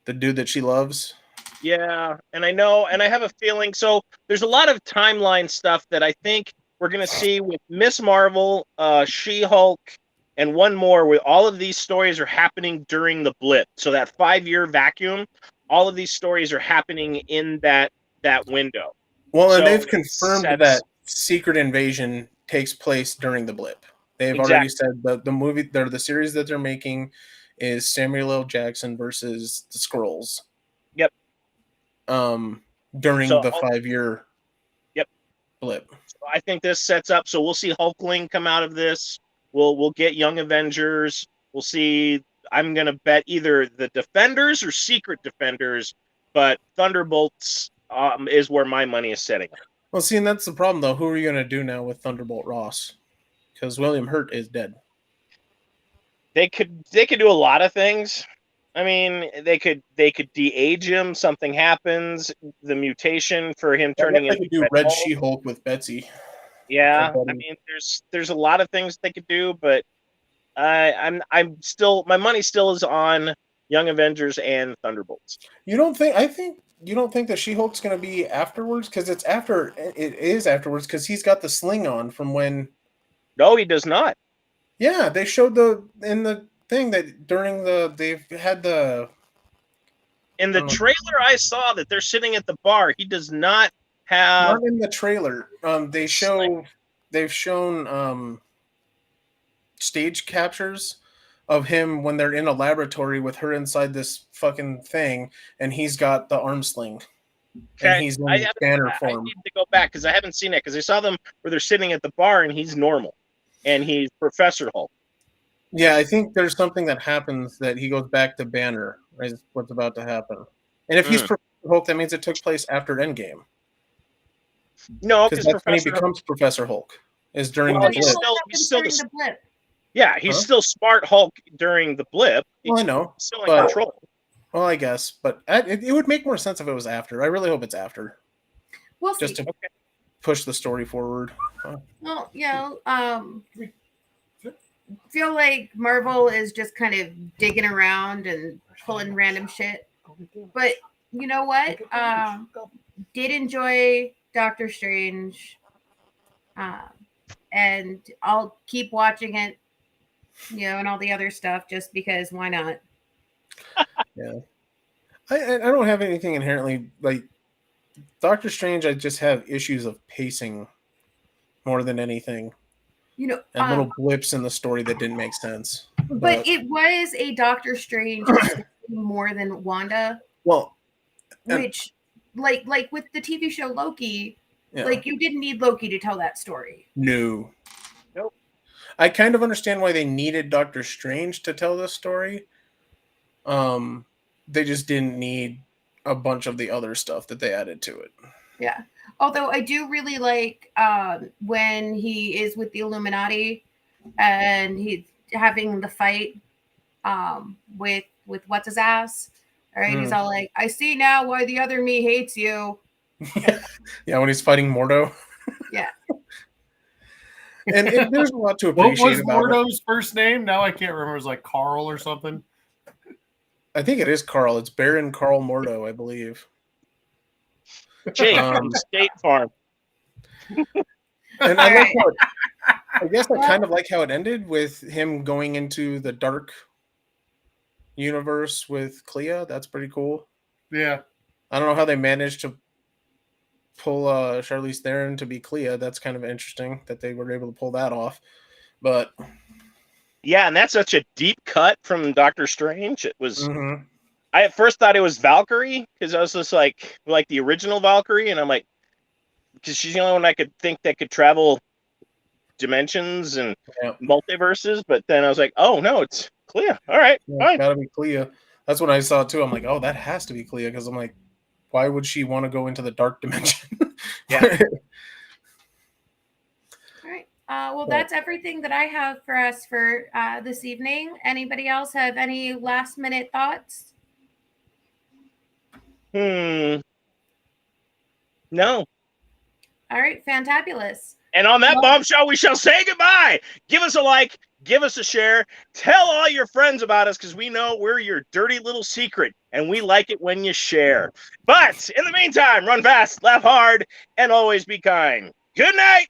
The dude that she loves. Yeah, and I know, and I have a feeling. So there's a lot of timeline stuff that I think we're going to see with Miss Marvel, She-Hulk, and one more. Where all of these stories are happening during the blip. So that 5-year vacuum, all of these stories are happening in that window. Well, So and they've confirmed that Secret Invasion takes place during the blip. They've already said the movie, the series that they're making is Samuel L. Jackson versus the Skrulls. Yep. During the 5-year blip. So I think this sets up. So we'll see Hulkling come out of this. We'll get Young Avengers. We'll see. I'm gonna bet either the Defenders or Secret Defenders, but Thunderbolts is where my money is setting. Well, see, and that's the problem, though. Who are you gonna do now with Thunderbolt Ross? Because William Hurt is dead. They could do a lot of things. I mean, they could de-age him. Something happens. The mutation for him turning into do Red She-Hulk with Betsy. Yeah, I mean, there's a lot of things they could do, but I'm still, my money still is on Young Avengers and Thunderbolts. You don't think that She-Hulk's going to be afterwards? Because it is afterwards because he's got the sling on from when. No, he does not. Yeah, they showed in the thing that during they've had the. In the trailer, I saw that they're sitting at the bar. He does not have. Not in the trailer. They've shown stage captures of him when they're in a laboratory with her inside this fucking thing, and he's got the arm sling. Okay. And he's in Banner form. I need to go back because I haven't seen it because I saw them where they're sitting at the bar and he's normal, and he's Professor Hulk. Yeah, I think there's something that happens that he goes back to Banner. Is what's about to happen. And if he's Professor Hulk, that means it took place after Endgame. No, because that's when he becomes Professor Hulk. Is during the blip. He's still the blip. Yeah, he's still Smart Hulk during the blip. Well, I know. He's still in control. Well, I guess, but it would make more sense if it was after. I really hope it's after. We'll just see. To push the story forward. Well, yeah. Feel like Marvel is just kind of digging around and pulling random shit. But you know what? Did enjoy Doctor Strange. And I'll keep watching it, and all the other stuff just because why not? Yeah. I don't have anything inherently like Doctor Strange. I just have issues of pacing more than anything. And little blips in the story that didn't make sense. But it was a Doctor Strange more than Wanda. Well, which like with the TV show Loki, like you didn't need Loki to tell that story. No. Nope. I kind of understand why they needed Doctor Strange to tell this story. They just didn't need a bunch of the other stuff that they added to it. Yeah. Although I do really like when he is with the Illuminati and he's having the fight with what's his ass. All right. He's all like, I see now why the other me hates you. Yeah, when he's fighting Mordo. Yeah. And there's a lot to appreciate about it. What was Mordo's first name? Now I can't remember. It was like Carl or something. I think it is Carl. It's Baron Carl Mordo, I believe. Jake from State Farm. And I All like right. how it, I guess I Well- kind of like how it ended with him going into the dark universe with Clea. That's pretty cool. Yeah. I don't know how they managed to pull Charlize Theron to be Clea. That's kind of interesting that they were able to pull that off. But Yeah, and that's such a deep cut from Doctor Strange. It was. mhm. I at first thought it was Valkyrie because I was just like the original Valkyrie, and I'm like, because she's the only one I could think that could travel dimensions and Yep. multiverses. But then I was like, oh no, it's Clea. All right, Yeah, fine. gotta be Clea. That's when I saw it too. I'm like, oh, that has to be Clea because I'm like, why would she want to go into the dark dimension? Yeah. All right. Well, that's everything that I have for us for this evening. Anybody else have any last minute thoughts? No. All right, fantabulous. And on that bombshell, we shall say goodbye. Give us a like, give us a share, tell all your friends about us because we know we're your dirty little secret and we like it when you share. But in the meantime, run fast, laugh hard, and always be kind. Good night.